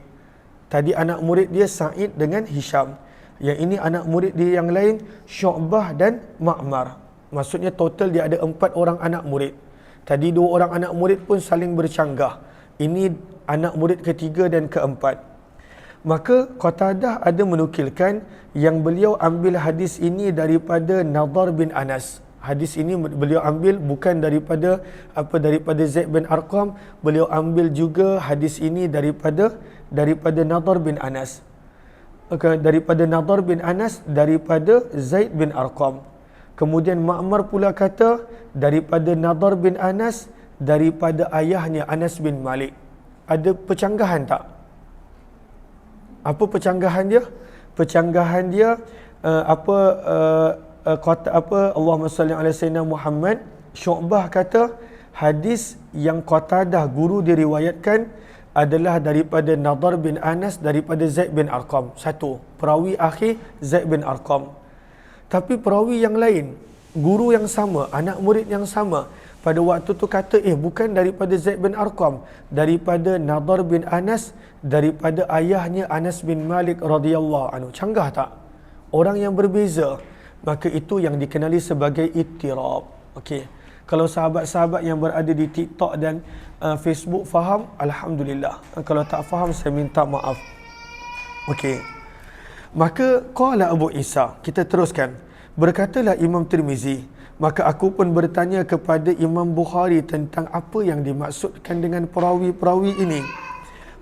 Tadi anak murid dia Sa'id dengan Hisham. Yang ini anak murid dia yang lain Syu'bah dan Ma'mar. Maksudnya total dia ada 4 orang anak murid. Tadi 2 orang anak murid pun saling bercanggah. Ini anak murid ketiga dan keempat. Maka Qatadah ada menukilkan yang beliau ambil hadis ini daripada Nadar bin Anas. Hadis ini beliau ambil bukan daripada Zaid bin Arqam, beliau ambil juga hadis ini daripada Nadar bin Anas. Daripada Nadar bin Anas daripada Zaid bin Arqam. Kemudian Ma'mar pula kata daripada Nadar bin Anas daripada ayahnya Anas bin Malik. Ada percanggahan tak? Apa percanggahan dia? Percanggahan dia Allahumma salli ala sayyidina Muhammad. Syu'bah kata hadis yang Qatadah guru diriwayatkan adalah daripada Nadar bin Anas daripada Zaid bin Arqam. Satu, perawi akhir Zaid bin Arqam. Tapi perawi yang lain, guru yang sama, anak murid yang sama, pada waktu tu kata bukan daripada Zaid bin Arqam, daripada Nadar bin Anas daripada ayahnya Anas bin Malik radhiyallahu anhu. Canggah tak? Orang yang berbeza. Maka itu yang dikenali sebagai ittirab. Okey. Kalau sahabat-sahabat yang berada di TikTok dan Facebook faham, alhamdulillah. Kalau tak faham, saya minta maaf. Okey. Maka qala Abu Isa, kita teruskan. Berkatalah Imam Tirmizi, maka aku pun bertanya kepada Imam Bukhari tentang apa yang dimaksudkan dengan perawi-perawi ini.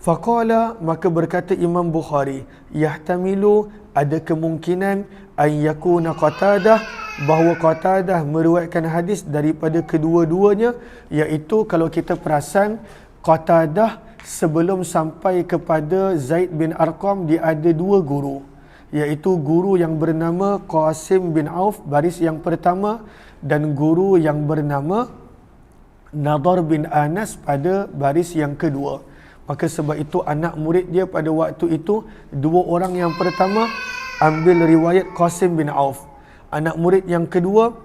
Faqala, maka berkata Imam Bukhari, yahtamilu, ada kemungkinan an yakuna Qatadah, bahawa Qatadah meriwayatkan hadis daripada kedua-duanya, iaitu kalau kita perasan Qatadah sebelum sampai kepada Zaid bin Arqam dia ada 2 guru, iaitu guru yang bernama Qasim bin Auf baris yang pertama dan guru yang bernama Nadar bin Anas pada baris yang kedua. Maka sebab itu anak murid dia pada waktu itu 2 orang yang pertama ambil riwayat Qasim bin Auf. Anak murid yang kedua,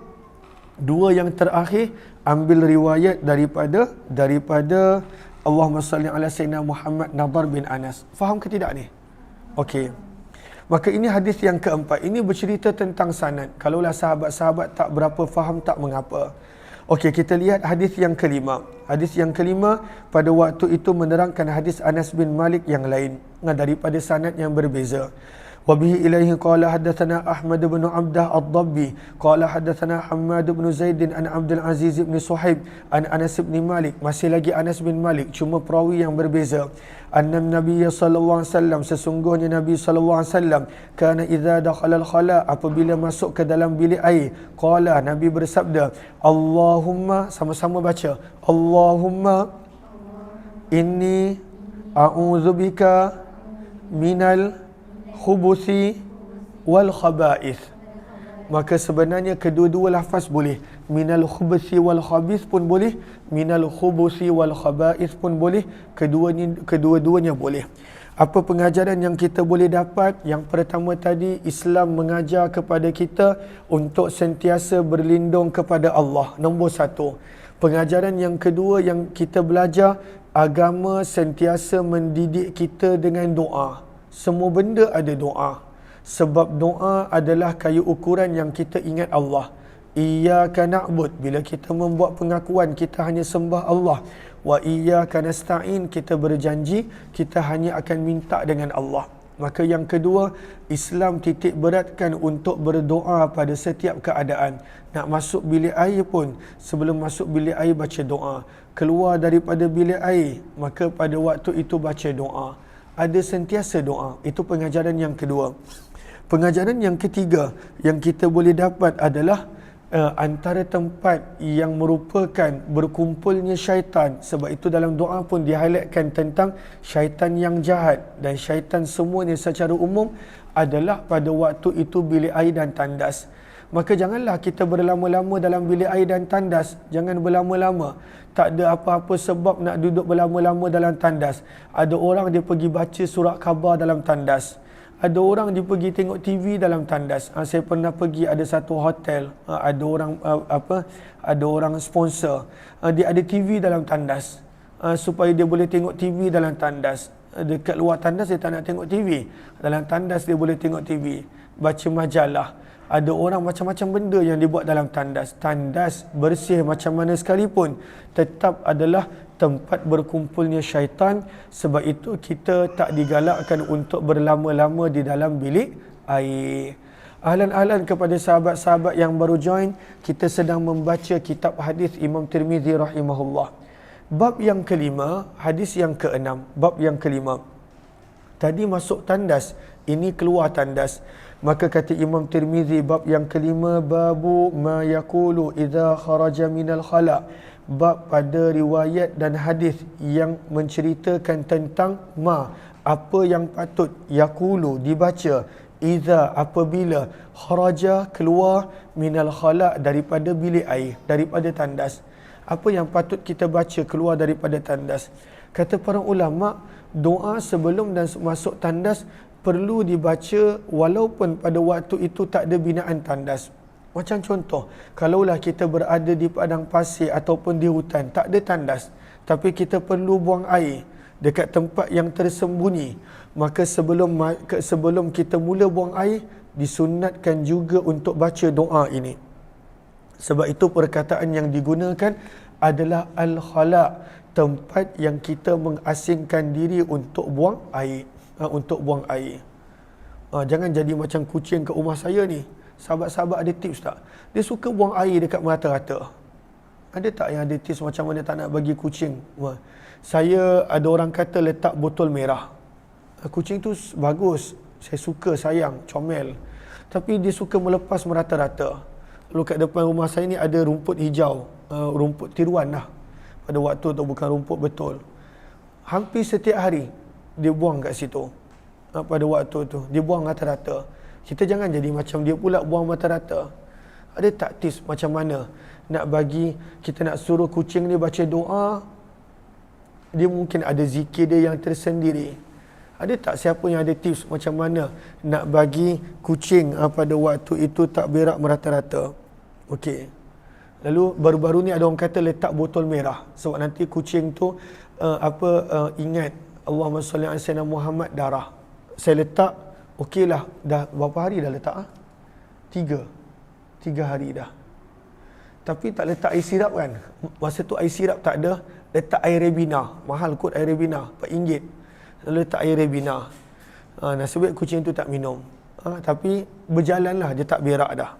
2 yang terakhir ambil riwayat daripada Allahumma salli ala sayyidina Muhammad Nadar bin Anas. Faham ke tidak ni? Okey. Maka ini hadis yang keempat. Ini bercerita tentang sanad. Kalaulah sahabat-sahabat tak berapa faham, tak mengapa. Okey, kita lihat hadis yang kelima. Hadis yang kelima pada waktu itu menerangkan hadis Anas bin Malik yang lain daripada sanad yang berbeza. وبه إليه قال حدثنا أحمد بن عبده الضبي قال حدثنا حماد بن زيد عن عبد العزيز بن صهيب عن أنس بن مالك. Masih lagi Anas bin Malik, cuma perawi yang berbeza. Anna Nabi sallallahu alaihi wasallam, sesungguhnya Nabi sallallahu alaihi wasallam, kana idza dakhala al-khala, apabila masuk ke dalam bilik air, qala, Nabi bersabda, Allahumma, sama-sama baca, Allahumma inni a'udzubika minal khubuthi wal khaba'ith. Maka sebenarnya kedua-dua lafaz boleh. Minal khubuthi wal khabith pun boleh, minal khubuthi wal khaba'ith pun boleh. Kedua-duanya boleh. Apa pengajaran yang kita boleh dapat? Yang pertama tadi, Islam mengajar kepada kita untuk sentiasa berlindung kepada Allah. Nombor satu. Pengajaran yang kedua yang kita belajar, agama sentiasa mendidik kita dengan doa. Semua benda ada doa. Sebab doa adalah kayu ukuran yang kita ingat Allah. Iyyaka na'bud, bila kita membuat pengakuan kita hanya sembah Allah. Wa iyyaka nasta'in, kita berjanji kita hanya akan minta dengan Allah. Maka yang kedua, Islam titik beratkan untuk berdoa pada setiap keadaan. Nak masuk bilik air pun, sebelum masuk bilik air baca doa. Keluar daripada bilik air, maka pada waktu itu baca doa. Ada sentiasa doa. Itu pengajaran yang kedua. Pengajaran yang ketiga yang kita boleh dapat adalah antara tempat yang merupakan berkumpulnya syaitan. Sebab itu dalam doa pun di-highlightkan tentang syaitan yang jahat. Dan syaitan semuanya secara umum adalah pada waktu itu bilik air dan tandas. Maka janganlah kita berlama-lama dalam bilik air dan tandas. Jangan berlama-lama. Tak ada apa-apa sebab nak duduk berlama-lama dalam tandas. Ada orang dia pergi baca surat khabar dalam tandas. Ada orang dia pergi tengok TV dalam tandas. Saya pernah pergi ada satu hotel, ada orang ada orang sponsor. Dia ada TV dalam tandas supaya dia boleh tengok TV dalam tandas. Dekat luar tandas dia tak nak tengok TV. Dalam tandas dia boleh tengok TV, baca majalah. Ada orang macam-macam benda yang dibuat dalam tandas. Tandas bersih macam mana sekalipun tetap adalah tempat berkumpulnya syaitan. Sebab itu kita tak digalakkan untuk berlama-lama di dalam bilik air. Ahlan-ahlan kepada sahabat-sahabat yang baru join, kita sedang membaca kitab hadis Imam Tirmizi rahimahullah. Bab yang kelima, hadis yang keenam. Bab yang kelima. Tadi masuk tandas, ini keluar tandas. Maka kata Imam Tirmizi, bab yang kelima, babu ma yaqulu idza kharaja minal khala'. Bab pada riwayat dan hadis yang menceritakan tentang apa yang patut yaqulu dibaca, idza apabila, kharaja keluar, minal khala' daripada bilik air, daripada tandas. Apa yang patut kita baca keluar daripada tandas? Kata para ulama, doa sebelum dan masuk tandas perlu dibaca walaupun pada waktu itu tak ada binaan tandas. Macam contoh, kalaulah kita berada di padang pasir ataupun di hutan, tak ada tandas, tapi kita perlu buang air dekat tempat yang tersembunyi, maka sebelum kita mula buang air, disunatkan juga untuk baca doa ini. Sebab itu perkataan yang digunakan adalah al-khala', tempat yang kita mengasingkan diri untuk buang air. Untuk buang air. Jangan jadi macam kucing ke rumah saya ni. Sahabat-sahabat ada tips tak? Dia suka buang air dekat merata-rata. Ada tak yang ada tips macam mana tak nak bagi kucing? Saya ada orang kata letak botol merah. Kucing tu bagus. Saya suka, sayang, comel. Tapi dia suka melepas merata-rata. Lalu kat depan rumah saya ni ada rumput hijau. Rumput tiruan lah. Pada waktu tu bukan rumput betul. Hampir setiap hari dia buang kat situ. Pada waktu tu dia buang rata-rata. Kita jangan jadi macam dia pula buang rata-rata. Ada tak tips macam mana nak bagi, kita nak suruh kucing ni baca doa, dia mungkin ada zikir dia yang tersendiri. Ada tak siapa yang ada tips macam mana nak bagi kucing pada waktu itu tak berak merata-rata? Okey. Lalu baru-baru ni ada orang kata letak botol merah sebab nanti kucing tu ingat Allahumma salli ala sayyidina Muhammad darah. Saya letak, okeylah, dah berapa hari dah letak? Tiga hari dah. Tapi tak letak air sirap kan? Masa tu air sirap tak ada, letak air Ribena. Mahal kot air Ribena, RM4. Lalu letak air Ribena. Nasib baik kucing tu tak minum. Tapi berjalanlah, dia tak berak dah.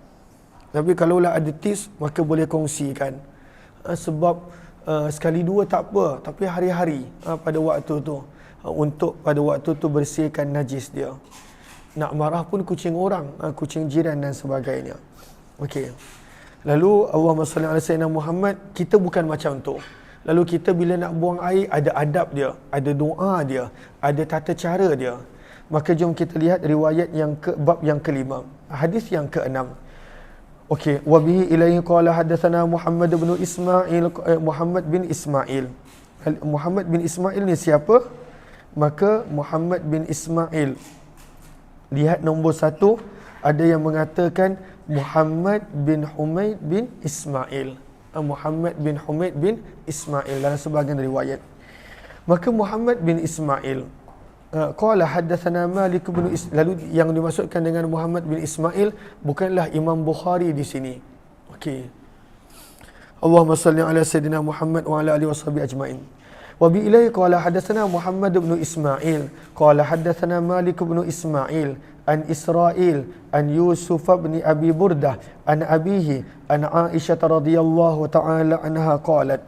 Tapi kalaulah ada tips, maka boleh kongsikan. Sebab sekali dua tak apa, tapi hari-hari pada waktu tu, untuk pada waktu tu bersihkan najis dia. Nak marah pun kucing orang, kucing jiran dan sebagainya. Okey. Lalu Allahumma salli ala sayyidina Muhammad, kita bukan macam tu. Lalu kita bila nak buang air, ada adab dia, ada doa dia, ada tata cara dia. Maka jom kita lihat riwayat yang bab yang kelima, hadis yang keenam. Okey, wa bihi ilaihi qala hadatsana Muhammad bin Ismail. Muhammad bin Ismail. Muhammad bin Ismail ni siapa? Maka Muhammad bin Ismail, lihat nombor 1, ada yang mengatakan Muhammad bin Humaid bin Ismail. Muhammad bin Humaid bin Ismail dalam sebahagian riwayat. Maka Muhammad bin Ismail qala haddatsana Malik bin lalu yang dimaksudkan dengan Muhammad bin Ismail bukanlah Imam Bukhari di sini. Okey. Allahumma salli ala sayidina Muhammad wa ala alihi washabihi ajmain. Wa bi ilaihi qala haddatsana Muhammad bin Ismail qala haddatsana Malik bin Ismail an Israil an Yusuf bin Abi Burdah an abihi an Aisyah radhiyallahu taala anha qalat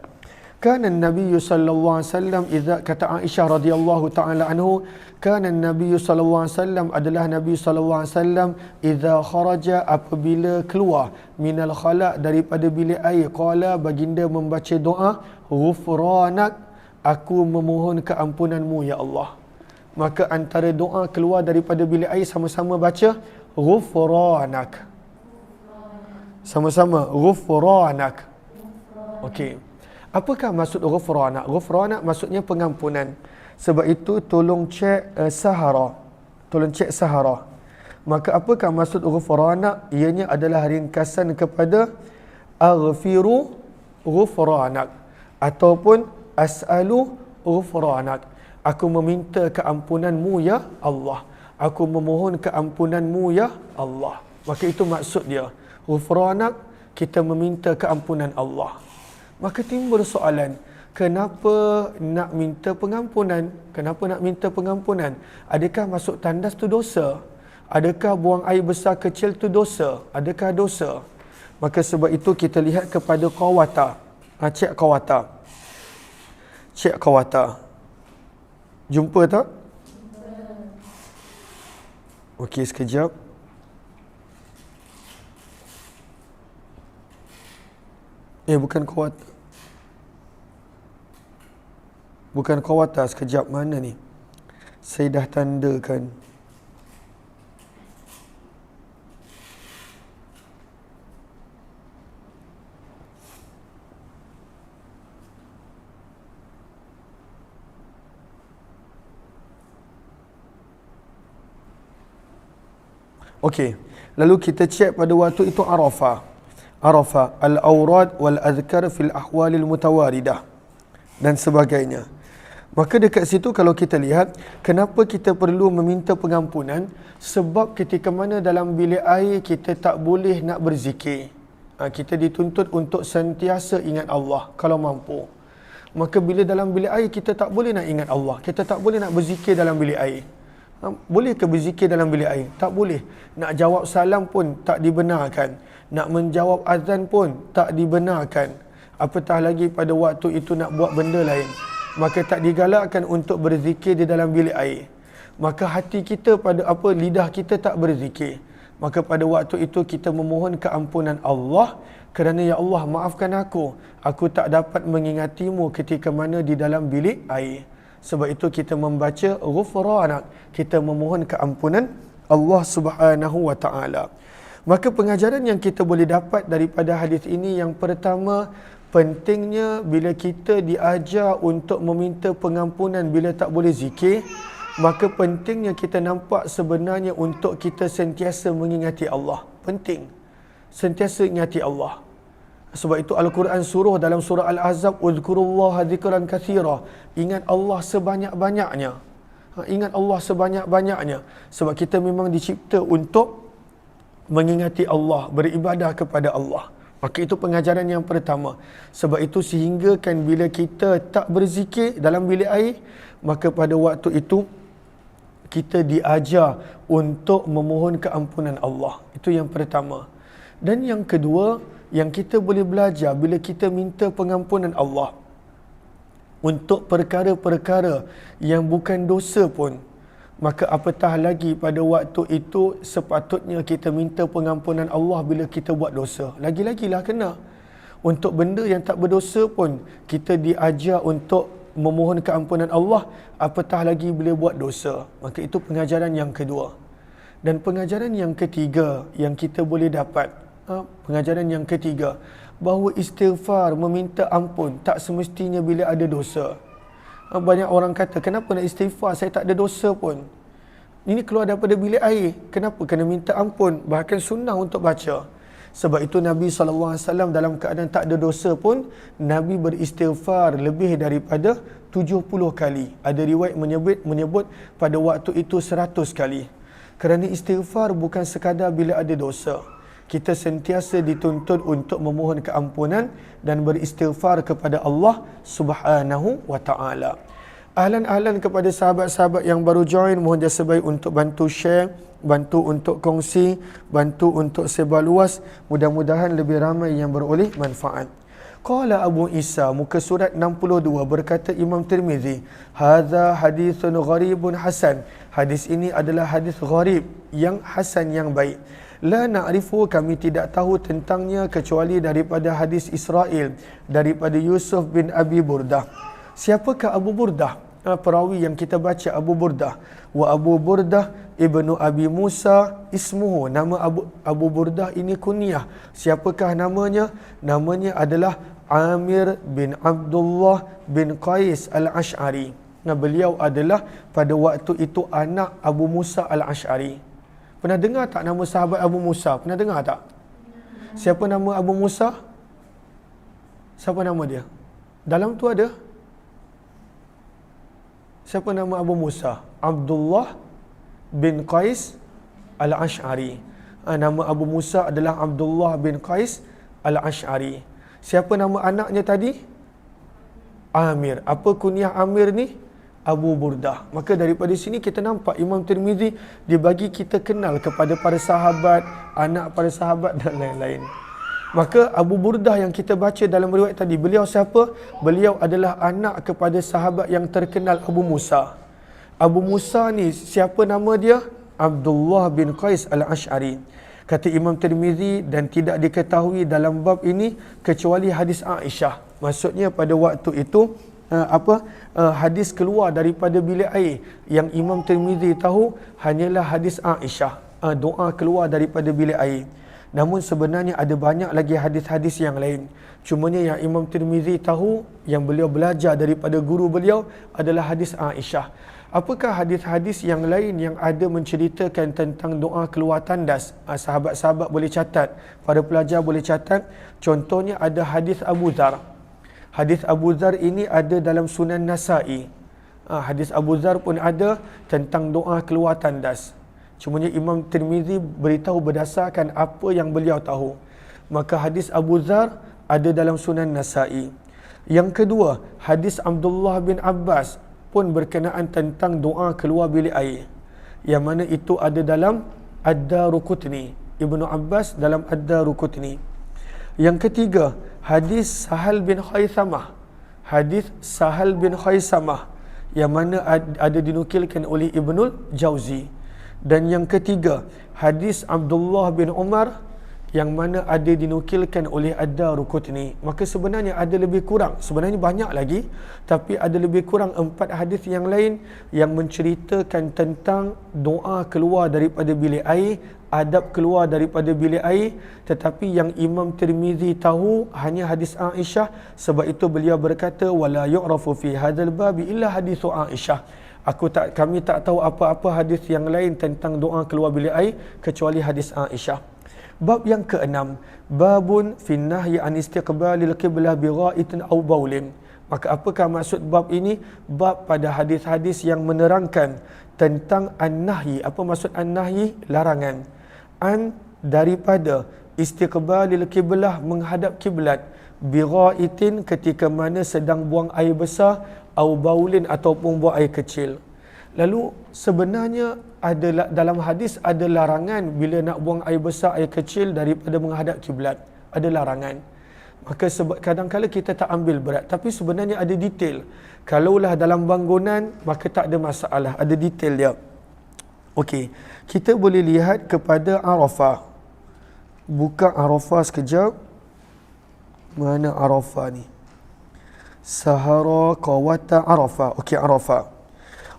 kana an-nabiy sallallahu alaihi wasallam idza kata Aisyah radhiyallahu taala anhu kana an-nabiy sallallahu alaihi wasallam adalah Nabi sallallahu alaihi wasallam idza kharaja apabila keluar minal khala daripada bilik air qala baginda membaca doa ghufranak aku memohon keampunanmu ya Allah. Maka antara doa keluar daripada bilik air sama-sama baca ghufranak. Sama-sama ghufranak. Okey. Apakah maksud ghufranak? Ghufranak maksudnya pengampunan. Sebab itu tolong cek sahara. Tolong cek sahara. Maka apakah maksud ghufranak? Ianya adalah ringkasan kepada aghfiru ghufranak ataupun as'alu ghufranak. Aku meminta keampunanmu ya Allah. Aku memohon keampunanmu ya Allah. Maka itu maksud dia. Ghufranak, kita meminta keampunan Allah. Maka timbul soalan, kenapa nak minta pengampunan? Kenapa nak minta pengampunan? Adakah masuk tandas tu dosa? Adakah buang air besar kecil tu dosa? Adakah dosa? Maka sebab itu kita lihat kepada Qawata. Cek Qawata. Cek Qawata. Jumpa tak? Okey, sekejap. Bukan Qawata. Bukan Qawata, sekejap, mana ni? Saya dah tandakan. Okey, lalu kita cek pada waktu itu Arafah. Arafah, al-awrad wal-adhkar fil ahwalil mutawaridah dan sebagainya. Maka dekat situ kalau kita lihat, kenapa kita perlu meminta pengampunan? Sebab ketika mana dalam bilik air kita tak boleh nak berzikir. Kita dituntut untuk sentiasa ingat Allah kalau mampu. Maka bila dalam bilik air kita tak boleh nak ingat Allah. Kita tak boleh nak berzikir dalam bilik air. Boleh ke berzikir dalam bilik air? Tak boleh. Nak jawab salam pun tak dibenarkan. Nak menjawab azan pun tak dibenarkan. Apatah lagi pada waktu itu nak buat benda lain. Maka tak digalakkan untuk berzikir di dalam bilik air. Maka hati kita pada lidah kita tak berzikir. Maka pada waktu itu kita memohon keampunan Allah kerana ya Allah maafkan aku. Aku tak dapat mengingatimu ketika mana di dalam bilik air. Sebab itu kita membaca ghufranak. Kita memohon keampunan Allah Subhanahu wa taala. Maka pengajaran yang kita boleh dapat daripada hadis ini yang pertama, pentingnya bila kita diajar untuk meminta pengampunan bila tak boleh zikir, maka pentingnya kita nampak sebenarnya untuk kita sentiasa mengingati Allah. Penting. Sentiasa ingati Allah. Sebab itu Al-Quran suruh dalam surah Al-Ahzab, "Uzkurullaha dzikran katsira." Ingat Allah sebanyak-banyaknya. Ingat Allah sebanyak-banyaknya. Sebab kita memang dicipta untuk mengingati Allah, beribadah kepada Allah. Maka itu pengajaran yang pertama. Sebab itu sehingga kan bila kita tak berzikir dalam bilik air, maka pada waktu itu kita diajar untuk memohon keampunan Allah. Itu yang pertama. Dan yang kedua, yang kita boleh belajar bila kita minta pengampunan Allah untuk perkara-perkara yang bukan dosa pun, maka apatah lagi pada waktu itu sepatutnya kita minta pengampunan Allah bila kita buat dosa. Lagi-lagilah kena. Untuk benda yang tak berdosa pun kita diajar untuk memohon keampunan Allah, apatah lagi bila buat dosa. Maka itu pengajaran yang kedua. Dan pengajaran yang ketiga yang kita boleh dapat, pengajaran yang ketiga, bahawa istighfar, meminta ampun tak semestinya bila ada dosa. Banyak orang kata, kenapa nak istighfar, saya tak ada dosa pun. Ini keluar daripada bilik air, kenapa kena minta ampun? Bahkan sunnah untuk baca. Sebab itu Nabi SAW dalam keadaan tak ada dosa pun, Nabi beristighfar lebih daripada 70 kali. Ada riwayat menyebut pada waktu itu 100 kali. Kerana istighfar bukan sekadar bila ada dosa. Kita sentiasa dituntut untuk memohon keampunan dan beristighfar kepada Allah Subhanahu wa taala. Ahlan-ahlan kepada sahabat-sahabat yang baru join, mohon jasa baik untuk bantu share, bantu untuk kongsi, bantu untuk sebar luas. Mudah-mudahan lebih ramai yang beroleh manfaat. Qala Abu Isa, muka surat 62, berkata Imam Tirmizi, hadza hadithun gharibun hasan. Hadis ini adalah hadis gharib yang hasan, yang baik. La na'rifu, kami tidak tahu tentangnya kecuali daripada hadis Israel daripada Yusuf bin Abi Burdah. Siapakah Abu Burdah? Perawi yang kita baca Abu Burdah. Wa Abu Burdah ibnu Abi Musa ismuhu. Nama Abu Burdah ini kunyah. Siapakah namanya? Namanya adalah Amir bin Abdullah bin Qais al-Ash'ari. Beliau adalah pada waktu itu anak Abu Musa al-Ash'ari. Pernah dengar tak nama sahabat Abu Musa? Pernah dengar tak? Siapa nama Abu Musa? Siapa nama dia? Dalam tu ada? Siapa nama Abu Musa? Abdullah bin Qais al-Ash'ari. Nama Abu Musa adalah Abdullah bin Qais al-Ash'ari. Siapa nama anaknya tadi? Amir. Apa kunyah Amir ni? Abu Burdah. Maka daripada sini kita nampak Imam Tirmizi dia bagi kita kenal kepada para sahabat, anak para sahabat dan lain-lain. Maka Abu Burdah yang kita baca dalam riwayat tadi, beliau siapa? Beliau adalah anak kepada sahabat yang terkenal Abu Musa. Abu Musa ni siapa nama dia? Abdullah bin Qais al-Ash'ari. Kata Imam Tirmizi, dan tidak diketahui dalam bab ini kecuali hadis Aisyah. Maksudnya pada waktu itu hadis keluar daripada bilik air. Yang Imam Tirmizi tahu hanyalah hadis Aisyah, doa keluar daripada bilik air. Namun sebenarnya ada banyak lagi hadis-hadis yang lain. Cumanya yang Imam Tirmizi tahu, yang beliau belajar daripada guru beliau, adalah hadis Aisyah. Apakah hadis-hadis yang lain yang ada menceritakan tentang doa keluar tandas? Sahabat-sahabat boleh catat, para pelajar boleh catat. Contohnya ada hadis Abu Dzar. Hadis Abu Dzar ini ada dalam Sunan Nasa'i. Hadis Abu Dzar pun ada tentang doa keluar tandas. Cumanya Imam Tirmizi beritahu berdasarkan apa yang beliau tahu. Maka hadis Abu Dzar ada dalam Sunan Nasa'i. Yang kedua, hadis Abdullah bin Abbas pun berkenaan tentang doa keluar bilik air. Yang mana itu ada dalam Ad-Darqutni. Ibnu Abbas dalam Ad-Darqutni. Yang ketiga, hadis Sahal bin Khaisamah. Hadis Sahal bin Khaisamah yang mana ada dinukilkan oleh Ibnul Jauzi. Dan yang ketiga, hadis Abdullah bin Umar yang mana ada dinukilkan oleh Ad-Darqutni. Maka sebenarnya ada lebih kurang, sebenarnya banyak lagi, tapi ada lebih kurang 4 hadis yang lain yang menceritakan tentang doa keluar daripada bilik air, adab keluar daripada bilik air. Tetapi yang Imam Tirmizi tahu hanya hadis Aisyah. Sebab itu beliau berkata, wala yu'rafu fi hadzal bab illa hadis Aisyah. Kami tak tahu apa-apa hadis yang lain tentang doa keluar bilik air kecuali hadis Aisyah. Bab yang keenam, babun fi nahyi an istiqbalil qiblah bi gha'itin aw baulin. Maka apakah maksud bab ini? Bab pada hadis-hadis yang menerangkan tentang an-nahyi. Apa maksud an-nahyi? Larangan. An daripada istiqbalil qiblah, menghadap kiblat, bi gha'itin ketika mana sedang buang air besar, au baulin ataupun buang air kecil. Lalu sebenarnya ada dalam hadis ada larangan bila nak buang air besar, air kecil daripada menghadap kiblat. Ada larangan. Maka kadang-kadang kita tak ambil berat, tapi sebenarnya ada detail. Kalaulah dalam bangunan maka tak ada masalah, ada detail dia. Okey, kita boleh lihat kepada Arafah. Buka Arafah sekejap. Mana Arafah ni? Sahara qawata Arafah. Okey, Arafah.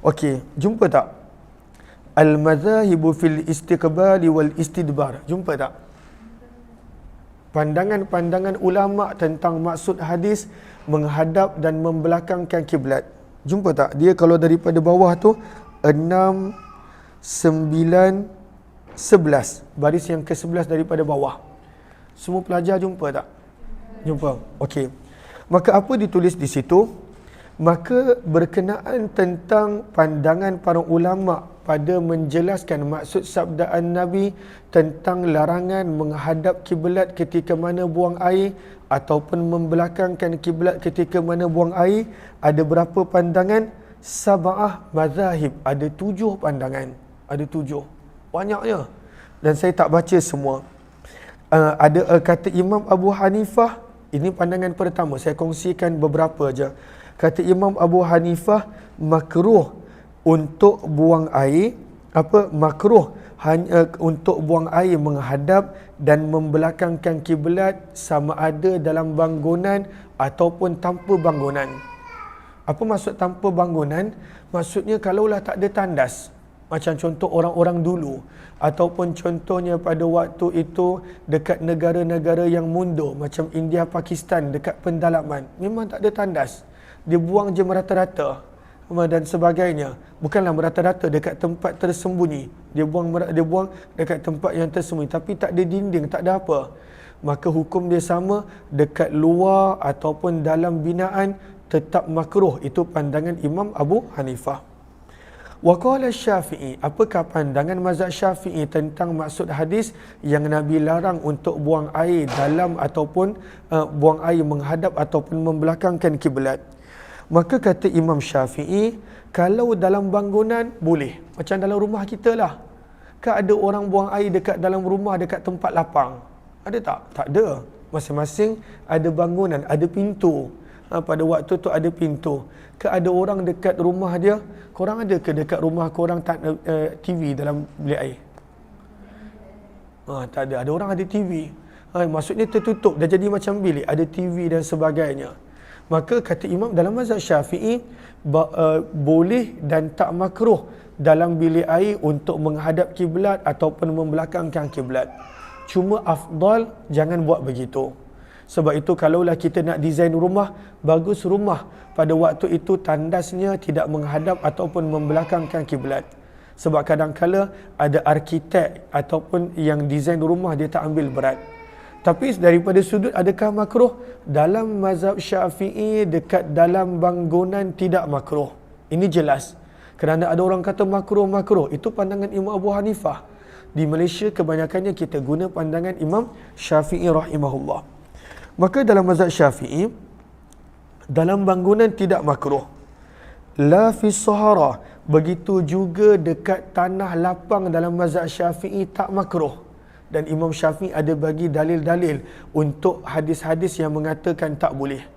Okey, jumpa tak? Al-madhahibu fil istiqbali wal istidbar. Jumpa tak? Pandangan-pandangan ulama tentang maksud hadis menghadap dan membelakangkan kiblat. Jumpa tak? Dia kalau daripada bawah tu 6, 9, 11. Baris yang ke-11 daripada bawah. Semua pelajar jumpa tak? Jumpa. Okey. Maka apa ditulis di situ? Maka berkenaan tentang pandangan para ulama pada menjelaskan maksud sabdaan Nabi tentang larangan menghadap kiblat ketika mana buang air ataupun membelakangkan kiblat ketika mana buang air, ada berapa pandangan? Sab'ah mazahib. Ada 7 pandangan. Ada 7. Banyaknya. Dan saya tak baca semua. Ada kata Imam Abu Hanifah, ini pandangan pertama, saya kongsikan beberapa aja. Kata Imam Abu Hanifah, makruh untuk buang air, makruh hanya untuk buang air menghadap dan membelakangkan kiblat sama ada dalam bangunan ataupun tanpa bangunan. Apa maksud tanpa bangunan? Maksudnya kalaulah tak ada tandas, macam contoh orang-orang dulu, ataupun contohnya pada waktu itu dekat negara-negara yang mundur macam India, Pakistan, dekat pendalaman, memang tak ada tandas. Dia buang je merata-rata dan sebagainya. Bukanlah merata-rata dekat tempat tersembunyi. Dia buang dekat tempat yang tersembunyi, tapi tak ada dinding, tak ada apa. Maka hukum dia sama dekat luar ataupun dalam binaan, tetap makruh. Itu pandangan Imam Abu Hanifah. Wa qala Syafi'i, apakah pandangan mazhab Syafi'i tentang maksud hadis yang Nabi larang untuk buang air dalam ataupun buang air menghadap ataupun membelakangkan kiblat? Maka kata Imam Syafi'i, kalau dalam bangunan boleh, macam dalam rumah kita lah. Kan ada orang buang air dekat dalam rumah, dekat tempat lapang. Ada tak? Tak ada. Masing-masing ada bangunan, ada pintu. Pada waktu tu ada pintu. Ke ada orang dekat rumah dia, korang ada ke dekat rumah korang tak TV dalam bilik air? Tak ada. Ada orang ada TV. Maksudnya tertutup, dah jadi macam bilik, ada TV dan sebagainya. Maka kata Imam dalam mazhab Syafi'i, boleh dan tak makruh dalam bilik air untuk menghadap kiblat ataupun membelakangkan kiblat. Cuma afdal jangan buat begitu. Sebab itu kalaulah kita nak desain rumah, bagus rumah pada waktu itu tandasnya tidak menghadap ataupun membelakangkan kiblat. Sebab kadang-kala ada arkitek ataupun yang desain rumah dia tak ambil berat. Tapi daripada sudut adakah makruh? Dalam mazhab Syafi'i dekat dalam bangunan tidak makruh. Ini jelas. Kerana ada orang kata makruh. Itu pandangan Imam Abu Hanifah. Di Malaysia kebanyakannya kita guna pandangan Imam Syafi'i rahimahullah. Maka dalam mazhab Syafi'i, dalam bangunan tidak makruh. La fi sahara, begitu juga dekat tanah lapang dalam mazhab Syafi'i tak makruh. Dan Imam Syafi'i ada bagi dalil-dalil untuk hadis-hadis yang mengatakan tak boleh.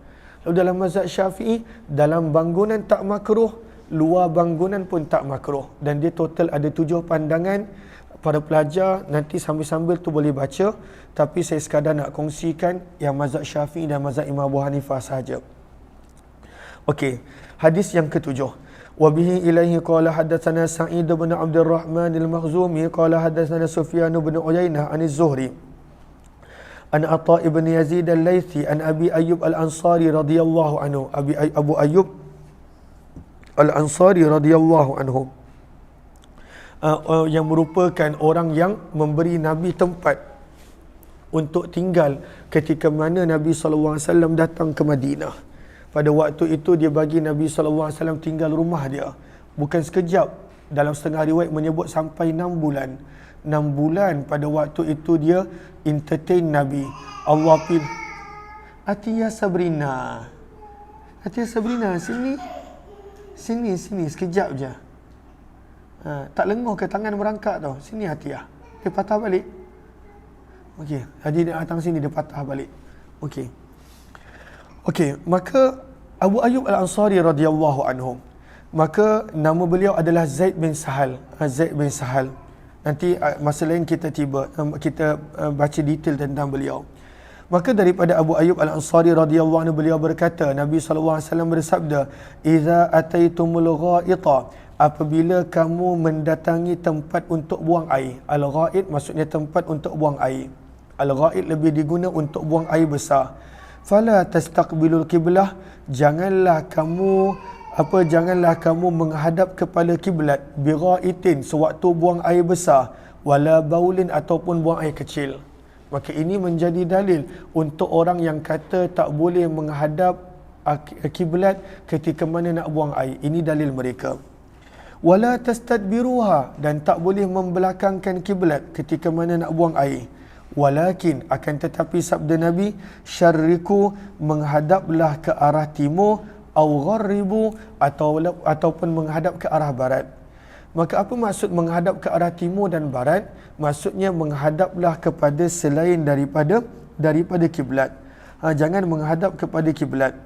Lalu dalam mazhab Syafi'i, dalam bangunan tak makruh, luar bangunan pun tak makruh. Dan dia total ada 7 pandangan. Para pelajar nanti sambil-sambil tu boleh baca, tapi saya sekadar nak kongsikan yang mazhab Syafi'i dan mazhab Imam Abu Hanifah sahaja. Okey, hadis yang ke-7. Wa bihi ilaihi qala hadatsana Sa'id bin Abdul Rahman al-Makhzumi qala hadatsana Sufyan bin Uyainah an az-Zuhri an Atha ibn Yazid al-Laythi an Abi Ayyub al-Ansari radhiyallahu anhu. Abu Ayyub al-Ansari radhiyallahu anhu, yang merupakan orang yang memberi Nabi tempat untuk tinggal ketika mana Nabi SAW datang ke Madinah. Pada waktu itu dia bagi Nabi SAW tinggal rumah dia. Bukan sekejap. Dalam setengah riwayat menyebut sampai 6 bulan. 6 bulan pada waktu itu dia entertain Nabi. Allah pilih. Atiyah Sabrina. Atiyah Sabrina, sini. Sini, sekejap je. Tak lenguh ke tangan merangkak tau. Sini Atiyah. Dia patah balik. Okey, jadi dia datang sini, dia patah balik. Okey, maka Abu Ayyub al-Ansari radhiyallahu anhu, maka nama beliau adalah Zaid bin Sahal. Zaid bin Sahal. Nanti masa lain kita baca detail tentang beliau. Maka daripada Abu Ayyub Al-Ansari radhiyallahu anhu, beliau berkata, Nabi SAW bersabda, "Idza ataitumul ghaita," apabila kamu mendatangi tempat untuk buang air. Al-ghait maksudnya tempat untuk buang air. Al-ghait lebih diguna untuk buang air besar. Fala tastaqbilul qiblah, janganlah kamu menghadap kepada kiblat bi ghaitin, sewaktu buang air besar, wala baulin ataupun buang air kecil. Maka ini menjadi dalil untuk orang yang kata tak boleh menghadap kiblat ketika mana nak buang air. Ini dalil mereka. Wala tastadbiruha, dan tak boleh membelakangkan kiblat ketika mana nak buang air. Walakin, akan tetapi sabda Nabi, syarriku, menghadaplah ke arah timur, au gharribu, ataupun menghadap ke arah barat. Maka apa maksud menghadap ke arah timur dan barat? Maksudnya menghadaplah kepada selain daripada kiblat. Jangan menghadap kepada kiblat.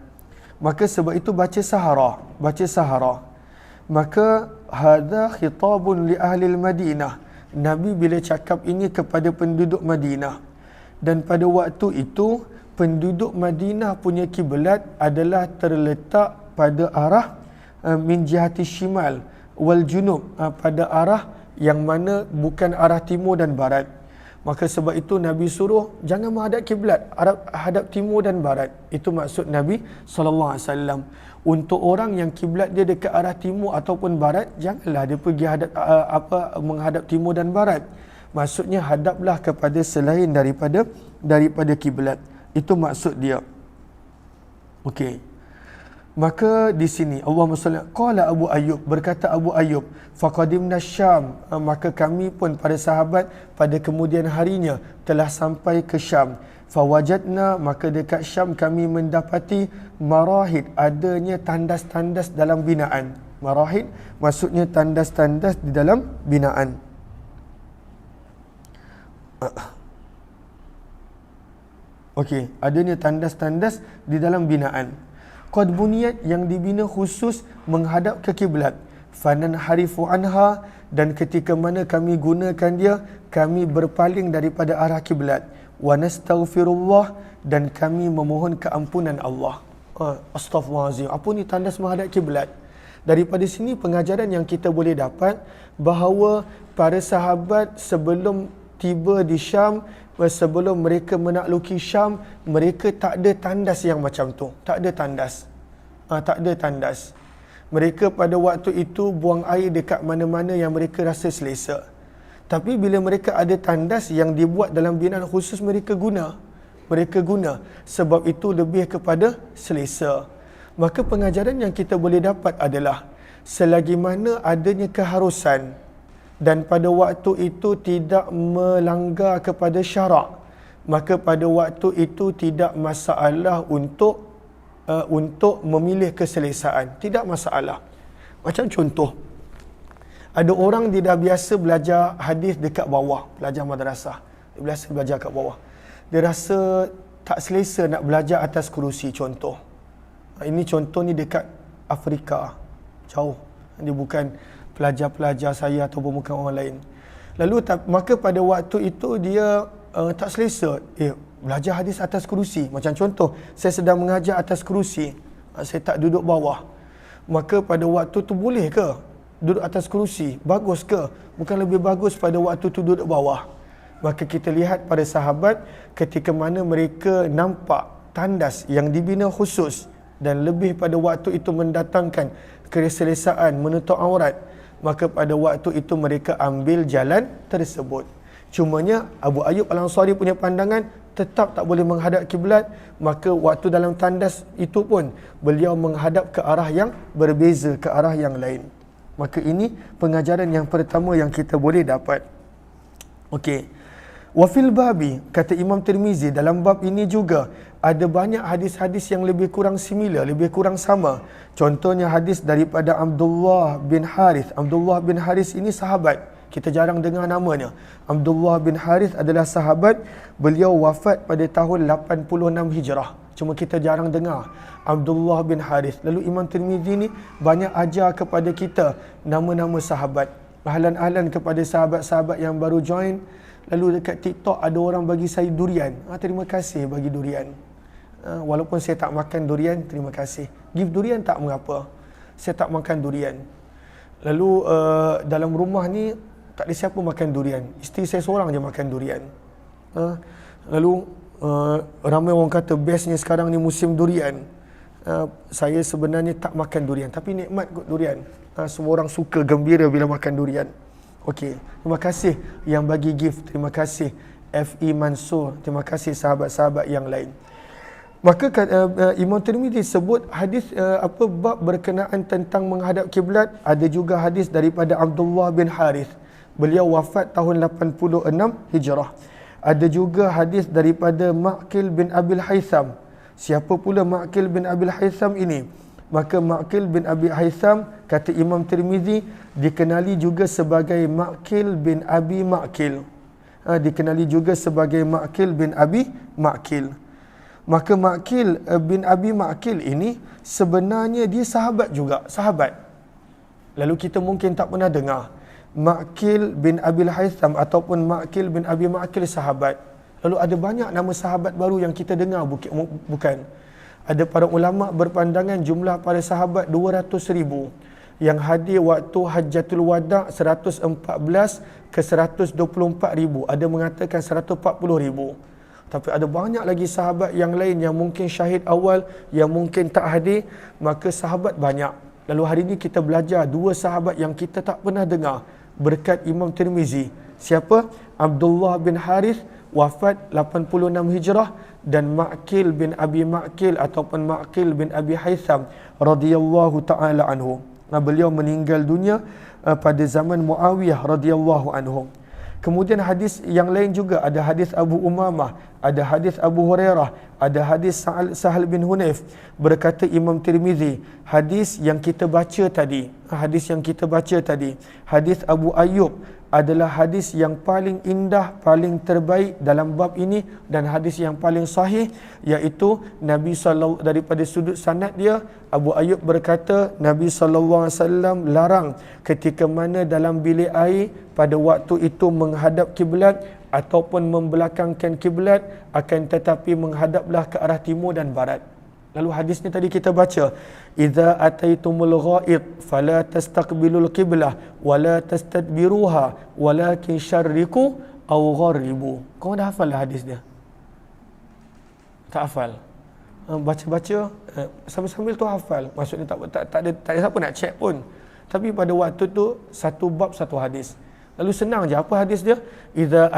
Maka sebab itu baca sahara. Maka hadza khitabun li ahli Madinah. Nabi bila cakap ini kepada penduduk Madinah. Dan pada waktu itu penduduk Madinah punya kiblat adalah terletak pada arah min jihati shimal wal junub, pada arah yang mana bukan arah timur dan barat. Maka sebab itu Nabi suruh jangan menghadap kiblat, hadap timur dan barat. Itu maksud Nabi SAW. Untuk orang yang kiblat dia dekat arah timur ataupun barat, janganlah dia pergi menghadap timur dan barat. Maksudnya hadaplah kepada selain daripada kiblat. Itu maksud dia. Okey. Maka di sini Allahumma salli, qala Abu Ayyub, berkata Abu Ayyub, faqadimna Syam, maka kami pun para sahabat pada kemudian harinya telah sampai ke Syam. Fawajadna, maka dekat Syam kami mendapati marahid, adanya tandas-tandas dalam binaan. Marahid maksudnya tandas-tandas di dalam binaan. Okey, adanya tandas-tandas di dalam binaan. Qad buniyat, yang dibina khusus menghadap ke kiblat. Fanan harifu anha, dan ketika mana kami gunakan dia, kami berpaling daripada arah kiblat. Wa nastaghfirullah, dan kami memohon keampunan Allah. Astaghfirullahalazim. Apa ni tandas menghadap kiblat? Daripada sini pengajaran yang kita boleh dapat bahawa para sahabat sebelum tiba di Syam, sebelum mereka menakluki Syam, mereka tak ada tandas yang macam tu. Tak ada tandas. Mereka pada waktu itu buang air dekat mana-mana yang mereka rasa selesa. Tapi bila mereka ada tandas yang dibuat dalam binaan khusus, mereka guna. Sebab itu lebih kepada selesa. Maka pengajaran yang kita boleh dapat adalah selagi mana adanya keharusan dan pada waktu itu tidak melanggar kepada syarak, maka pada waktu itu tidak masalah untuk memilih keselesaan. Tidak masalah. Macam contoh, ada orang dia dah biasa belajar hadis dekat bawah, belajar madrasah. Dia biasa belajar kat bawah. Dia rasa tak selesa nak belajar atas kerusi, contoh. Ini contoh ni dekat Afrika. Jauh. Dia bukan pelajar-pelajar saya ataupun bukan orang lain. Lalu maka pada waktu itu dia tak selesa. Belajar hadis atas kerusi. Macam contoh, saya sedang mengajar atas kerusi. Saya tak duduk bawah. Maka pada waktu tu boleh ke duduk atas kerusi? Bagus ke? Bukan lebih bagus pada waktu tu duduk bawah? Maka kita lihat pada sahabat ketika mana mereka nampak tandas yang dibina khusus dan lebih pada waktu itu mendatangkan keselesaan, menutup aurat, maka pada waktu itu mereka ambil jalan tersebut. Cumanya Abu Ayyub Al-Ansari punya pandangan tetap tak boleh menghadap kiblat, maka waktu dalam tandas itu pun beliau menghadap ke arah yang berbeza, ke arah yang lain. Maka ini pengajaran yang pertama yang kita boleh dapat. Okey. Wa fil babi, kata Imam Tirmizi, dalam bab ini juga ada banyak hadis-hadis yang lebih kurang similar, lebih kurang sama. Contohnya hadis daripada Abdullah bin Harith. Abdullah bin Harith ini sahabat. Kita jarang dengar namanya. Abdullah bin Harith adalah sahabat. Beliau wafat pada tahun 86 Hijrah. Cuma kita jarang dengar Abdullah bin Harith. Lalu Imam Tirmizi ni banyak ajar kepada kita nama-nama sahabat. Ahlan-ahlan kepada sahabat-sahabat yang baru join. Lalu dekat TikTok ada orang bagi saya durian. Terima kasih bagi durian. Walaupun saya tak makan durian, terima kasih. Give durian tak mengapa. Saya tak makan durian. Lalu dalam rumah ni tak ada siapa makan durian. Isteri saya seorang je makan durian. Lalu ramai orang kata bestnya sekarang ni musim durian. Saya sebenarnya tak makan durian, tapi nikmat kot durian. Semua orang suka, gembira bila makan durian. Okey, terima kasih yang bagi gift. Terima kasih F.E. Mansur. Terima kasih sahabat-sahabat yang lain. Maka Imam Tirmizi sebut hadis bab berkenaan tentang menghadap kiblat. Ada juga hadis daripada Abdullah bin Harith. Beliau wafat tahun 86 Hijrah. Ada juga hadis daripada Ma'qil bin Abil Haytham. Siapa pula Ma'qil bin Abil Haytham ini? Maka Ma'qil bin Abi Haytham, kata Imam Tirmizi, dikenali juga sebagai Ma'qil bin Abi Ma'qil. Dikenali juga sebagai Ma'qil bin Abi Ma'qil. Maka Ma'qil bin Abi Ma'qil ini sebenarnya dia sahabat juga, sahabat. Lalu kita mungkin tak pernah dengar Ma'qil bin Abil Haytham ataupun Ma'qil bin Abi Ma'qil sahabat. Lalu ada banyak nama sahabat baru yang kita dengar, bukan? Ada para ulama berpandangan jumlah para sahabat 200,000 yang hadir waktu Hajjatul Wada' 114 ke 124,000. Ada mengatakan 140,000. Tapi ada banyak lagi sahabat yang lain yang mungkin syahid awal, yang mungkin tak hadir. Maka sahabat banyak. Lalu hari ini kita belajar dua sahabat yang kita tak pernah dengar berkat Imam Tirmizi. Siapa? Abdullah bin Harith, wafat 86 Hijrah, dan Ma'qil bin Abi Ma'qil ataupun Ma'qil bin Abi Haytham radhiyallahu taala anhu. Beliau meninggal dunia pada zaman Muawiyah radhiyallahu anhu. Kemudian hadis yang lain juga, ada hadis Abu Umamah, ada hadis Abu Hurairah, ada hadis Sahal bin Hunayf. Berkata Imam Tirmizi, hadis yang kita baca tadi, hadis Abu Ayyub adalah hadis yang paling indah, paling terbaik dalam bab ini, dan hadis yang paling sahih, iaitu Nabi sallallahu, daripada sudut sanad dia, Abu Ayyub berkata Nabi SAW larang ketika mana dalam bilik air pada waktu itu menghadap kiblat ataupun membelakangkan kiblat, akan tetapi menghadaplah ke arah timur dan barat. Lalu hadis ni tadi kita baca, idza ataitumul ghaid fala tastaqbilul qiblah wala tastadbiruha walakin syarriku aw gharibu. Kau dah hafal hadis dia? Tak hafal. Baca-baca sambil-sambil tu hafal. Maksudnya tak ada siapa nak check pun. Tapi pada waktu tu satu bab satu hadis. Lalu senang je, apa hadis dia? Idza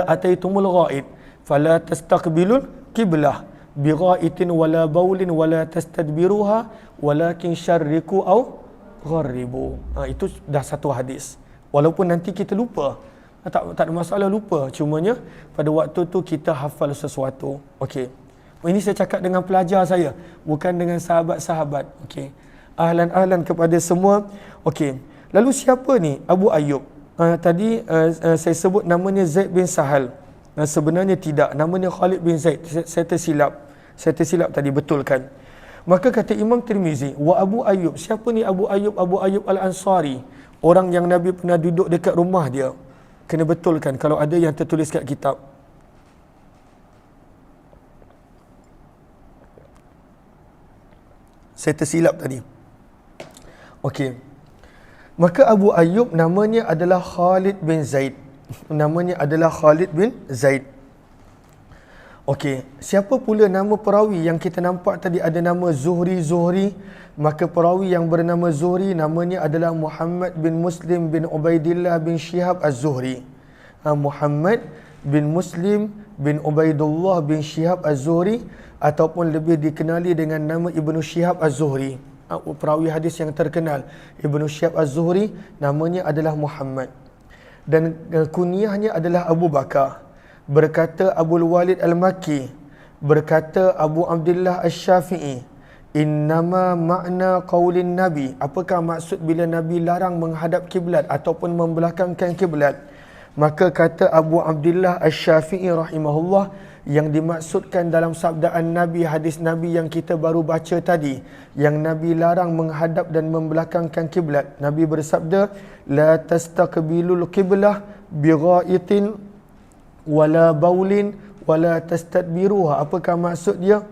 ataitumul ghaid fala tastaqbilul qiblah bighaitin wala baulin wala tastadbiruha walakin syarriku aw gharibu. Itu dah satu hadis. Walaupun nanti kita lupa, tak ada masalah lupa, cumanya pada waktu tu kita hafal sesuatu. Okey, ini saya cakap dengan pelajar saya, bukan dengan sahabat-sahabat. Okey, ahlan kepada semua. Okey, lalu siapa ni Abu Ayyub? Tadi saya sebut namanya Zaid bin Sahal. Sebenarnya tidak, namanya Khalid bin Zaid. Saya tersilap tadi, betulkan. Maka kata Imam Tirmizi, wa Abu Ayyub, siapa ni Abu Ayyub? Abu Ayyub Al-Ansari, orang yang Nabi pernah duduk dekat rumah dia. Kena betulkan kalau ada yang tertulis kat kitab. Saya tersilap tadi. Okey. Maka Abu Ayyub namanya adalah Khalid bin Zaid. Namanya adalah Khalid bin Zaid. Okey, siapa pula nama perawi yang kita nampak tadi ada nama Zuhri? Maka perawi yang bernama Zuhri namanya adalah Muhammad bin Muslim bin Ubaidillah bin Shihab Az-Zuhri. Muhammad bin Muslim bin Ubaidullah bin Shihab Az-Zuhri, ataupun lebih dikenali dengan nama Ibnu Shihab Az-Zuhri. Perawi hadis yang terkenal Ibnu Shihab Az-Zuhri namanya adalah Muhammad, dan kunyahnya adalah Abu Bakar. Berkata Abul Walid Al-Makki, berkata Abu Abdullah Asy-Syafi'i, innama makna qaulin Nabi, apakah maksud bila Nabi larang menghadap kiblat ataupun membelakangkan kiblat? Maka kata Abu Abdullah Asy-Syafi'i rahimahullah, yang dimaksudkan dalam sabdaan Nabi, hadis Nabi yang kita baru baca tadi, yang Nabi larang menghadap dan membelakangkan kiblat. Nabi bersabda, la tastaqbilul qiblah bighaitin wala baulin wala tastadbiruha. Apakah maksud dia?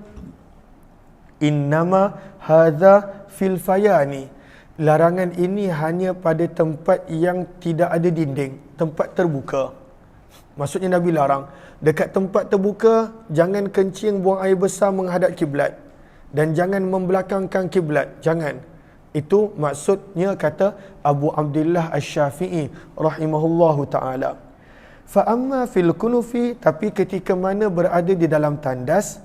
Innama hadza fil fayani. Larangan ini hanya pada tempat yang tidak ada dinding, tempat terbuka. Maksudnya Nabi larang, dekat tempat terbuka jangan kencing buang air besar menghadap kiblat dan jangan membelakangkan kiblat, jangan. Itu maksudnya kata Abu Abdullah Asy-Syafi'i rahimahullahu taala. Fa amma fil kunufi, tapi ketika mana berada di dalam tandas,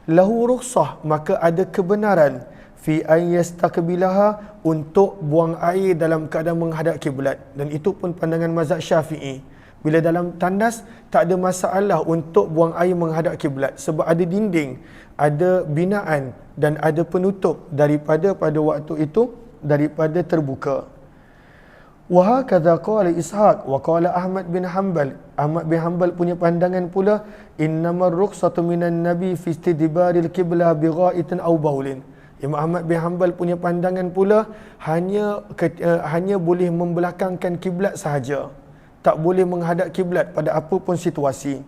lahu rukhsah, maka ada kebenaran fi an yastaqbilaha, untuk buang air dalam keadaan menghadap kiblat. Dan itu pun pandangan mazhab Syafi'i. Bila dalam tandas tak ada masalah untuk buang air menghadap kiblat sebab ada dinding, ada binaan dan ada penutup daripada pada waktu itu daripada terbuka. Wa hakadha qala Ishaq wa qala Ahmad bin Hanbal. Ahmad bin Hanbal punya pandangan pula, innamar rukhsatu minan nabi fi istidbaril qiblah bi ghaitin aw baulin. Imam Ahmad bin Hanbal punya pandangan pula hanya boleh membelakangkan kiblat sahaja, tak boleh menghadap kiblat pada apa pun situasi.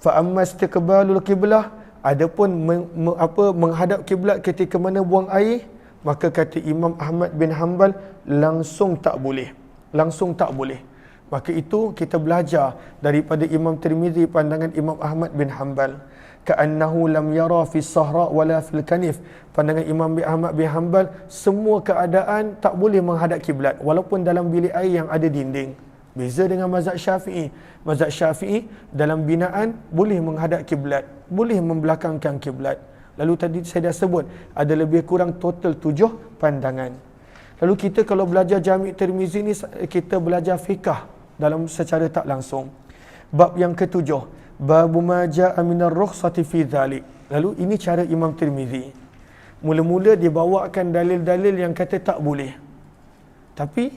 Fa amma istiqbalul qiblah, adapun menghadap kiblat ketika mana buang air, maka kata Imam Ahmad bin Hanbal langsung tak boleh. Langsung tak boleh. Maka itu kita belajar daripada Imam Tirmizi, pandangan Imam Ahmad bin Hanbal. Ka'annahu lam yara fi sahra wala fil kanif. Pandangan Imam Ahmad bin Hanbal, semua keadaan tak boleh menghadap kiblat walaupun dalam bilik air yang ada dinding. Beza dengan mazhab Syafi'i. Mazhab Syafi'i dalam binaan boleh menghadap kiblat, boleh membelakangkan kiblat. Lalu tadi saya dah sebut ada lebih kurang total 7 pandangan. Lalu kita kalau belajar Jami' Tirmizi ni, kita belajar fiqh dalam secara tak langsung. Bab yang ketujuh, babu ma ja'a minar rukhsati fi dzalik. Lalu ini cara Imam Tirmizi. Mula-mula dia bawakan dalil-dalil yang kata tak boleh. Tapi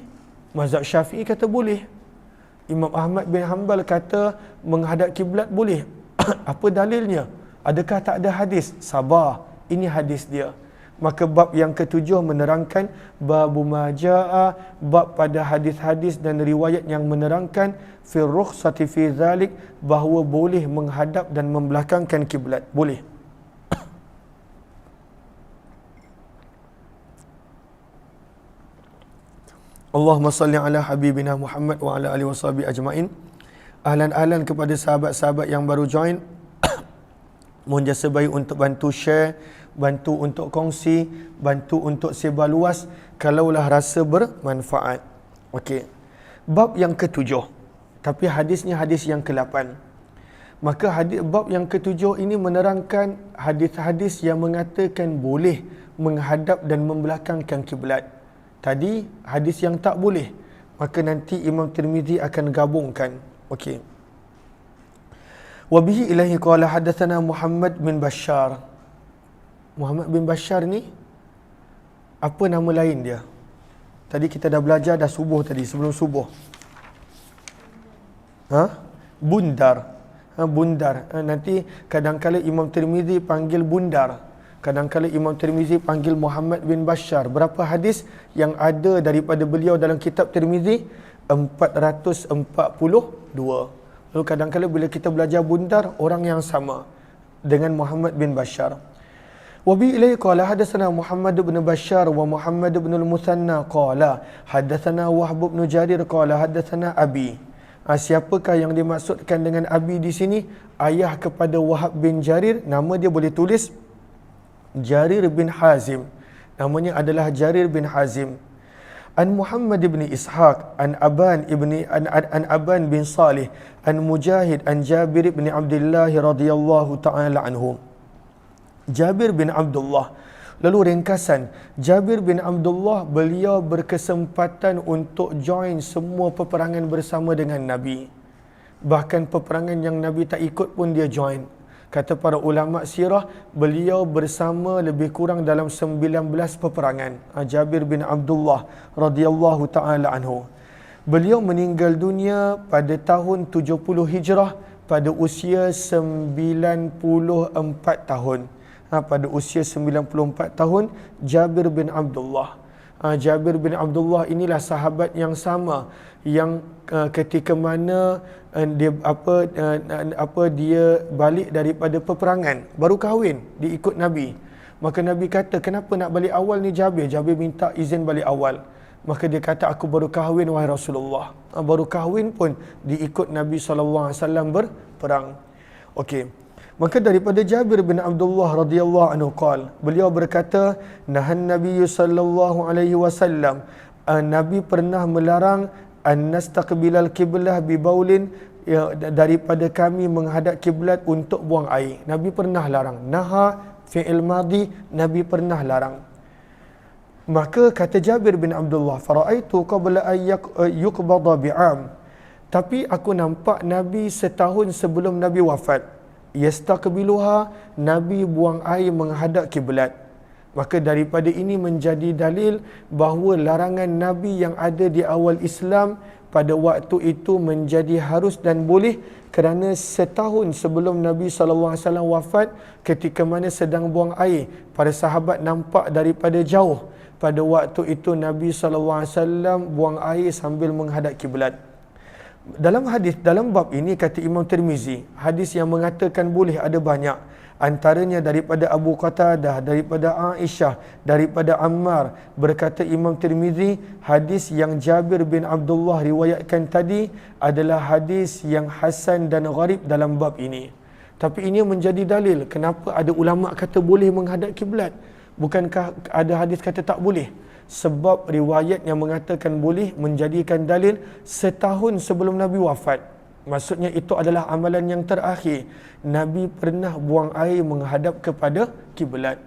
mazhab Syafi'i kata boleh. Imam Ahmad bin Hanbal kata menghadap kiblat boleh. Apa dalilnya? Adakah tak ada hadis? Sabar, ini hadis dia. Maka bab yang ketujuh menerangkan babu majaa, bab pada hadis-hadis dan riwayat yang menerangkan fil rukhsati fi dzalik, bahawa boleh menghadap dan membelakangkan kiblat, boleh. Allahumma salli ala habibina Muhammad wa ala alihi washabihi ajmain. Ahlan-ahlan kepada sahabat-sahabat yang baru join. Mohon jasa baik untuk bantu share, bantu untuk kongsi, bantu untuk sebar luas kalaulah rasa bermanfaat. Okey. Bab yang ketujuh. Tapi hadisnya hadis yang ke-8. Maka bab yang ketujuh ini menerangkan hadis-hadis yang mengatakan boleh menghadap dan membelakangkan kiblat. Tadi hadis yang tak boleh. Maka nanti Imam Tirmizi akan gabungkan. Okey. Wa bihi ilahi qala hadatsana Muhammad bin Bashar. Muhammad bin Bashar ni apa nama lain dia? Tadi kita dah belajar dah subuh tadi, sebelum subuh. Bundar. Bundar. Nanti kadang-kala Imam Tirmizi panggil Bundar. Kadang-kala Imam Tirmizi panggil Muhammad bin Bashar. Berapa hadis yang ada daripada beliau dalam kitab Tirmizi? 442. Lalu kadang-kala bila kita belajar Bundar, orang yang sama dengan Muhammad bin Bashar. Wa bi ilai qala hadatsana Muhammad bin Bashar wa Muhammad bin al-Muthanna qala hadatsana Wahb bin Jarir qala hadatsana Abi. Siapakah yang dimaksudkan dengan Abi di sini? Ayah kepada Wahab bin Jarir, nama dia boleh tulis Jarir bin Hazim. Namanya adalah Jarir bin Hazim. An Muhammad bin Ishaq, an Aban bin Salih, an Mujahid, an Jabir bin Abdullah radhiyallahu ta'ala anhu. Jabir bin Abdullah. Lalu ringkasan, Jabir bin Abdullah, beliau berkesempatan untuk join semua peperangan bersama dengan Nabi. Bahkan peperangan yang Nabi tak ikut pun dia join. Kata para ulama sirah, beliau bersama lebih kurang dalam 19 peperangan. Jabir bin Abdullah radhiyallahu ta'ala anhu. Beliau meninggal dunia pada tahun 70 Hijrah pada usia 94 tahun. Pada usia 94 tahun, Jabir bin Abdullah. Jabir bin Abdullah inilah sahabat yang sama yang ketika mana dia balik daripada peperangan, baru kahwin, dia ikut Nabi. Maka Nabi kata, kenapa nak balik awal ni Jabir? Jabir minta izin balik awal. Maka dia kata, aku baru kahwin wahai Rasulullah. Baru kahwin pun diikut Nabi SAW berperang. Okey. Maka daripada Jabir bin Abdullah radhiyallahu anhu beliau berkata, nahan Nabi sallallahu alaihi wasallam, Nabi pernah melarang an nastaqbilal qiblah bi baulin, daripada kami menghadap kiblat untuk buang air. Nabi pernah larang. Naha fi'il madhi, Nabi pernah larang. Maka kata Jabir bin Abdullah, faraitu qabla an yuqbada bi'am, tapi aku nampak Nabi setahun sebelum Nabi wafat, yastaqbiluha, Nabi buang air menghadap kiblat. Maka daripada ini menjadi dalil bahawa larangan Nabi yang ada di awal Islam pada waktu itu menjadi harus dan boleh, kerana setahun sebelum Nabi SAW wafat, ketika mana sedang buang air, para sahabat nampak daripada jauh. Pada waktu itu Nabi SAW buang air sambil menghadap kiblat. Dalam hadis, dalam bab ini kata Imam Tirmizi, hadis yang mengatakan boleh ada banyak. Antaranya daripada Abu Qatadah, daripada Aisyah, daripada Ammar. Berkata Imam Tirmizi, hadis yang Jabir bin Abdullah riwayatkan tadi adalah hadis yang hasan dan gharib dalam bab ini. Tapi ini menjadi dalil kenapa ada ulama kata boleh menghadap kiblat. Bukankah ada hadis kata tak boleh? Sebab riwayat yang mengatakan boleh menjadikan dalil setahun sebelum Nabi wafat. Maksudnya itu adalah amalan yang terakhir. Nabi pernah buang air menghadap kepada kiblat.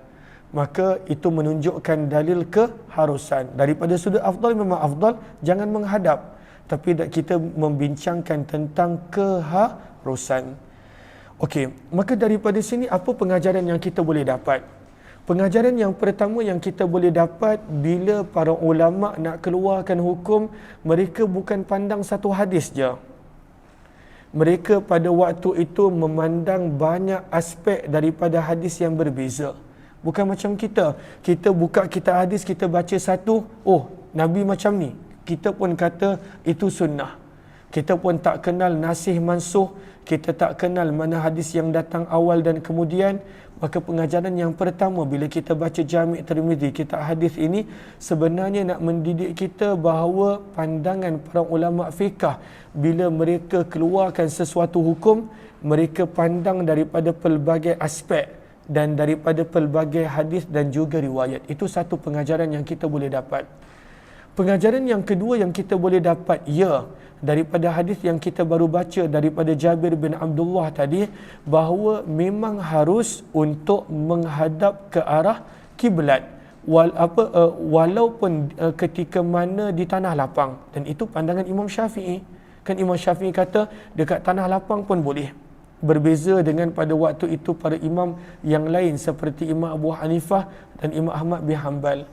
Maka itu menunjukkan dalil keharusan. Daripada sudut afdal, memang afdal jangan menghadap. Tapi kita membincangkan tentang keharusan. Okey, maka daripada sini apa pengajaran yang kita boleh dapat? Pengajaran yang pertama yang kita boleh dapat, bila para ulama nak keluarkan hukum, mereka bukan pandang satu hadis je. Mereka pada waktu itu memandang banyak aspek daripada hadis yang berbeza. Bukan macam kita. Kita buka kitab hadis, kita baca satu, oh, Nabi macam ni. Kita pun kata itu sunnah. Kita pun tak kenal nasih mansuh. Kita tak kenal mana hadis yang datang awal dan kemudian. Maka pengajaran yang pertama bila kita baca Jami' Tirmizi, kitab hadis ini, sebenarnya nak mendidik kita bahawa pandangan para ulama fiqh bila mereka keluarkan sesuatu hukum, mereka pandang daripada pelbagai aspek dan daripada pelbagai hadis dan juga riwayat. Itu satu pengajaran yang kita boleh dapat. Pengajaran yang kedua yang kita boleh dapat, daripada hadis yang kita baru baca daripada Jabir bin Abdullah tadi, bahawa memang harus untuk menghadap ke arah kiblat walaupun ketika mana di tanah lapang. Dan itu pandangan Imam Syafi'i. Kan Imam Syafi'i kata dekat tanah lapang pun boleh. Berbeza dengan pada waktu itu para imam yang lain seperti Imam Abu Hanifah dan Imam Ahmad bin Hanbal.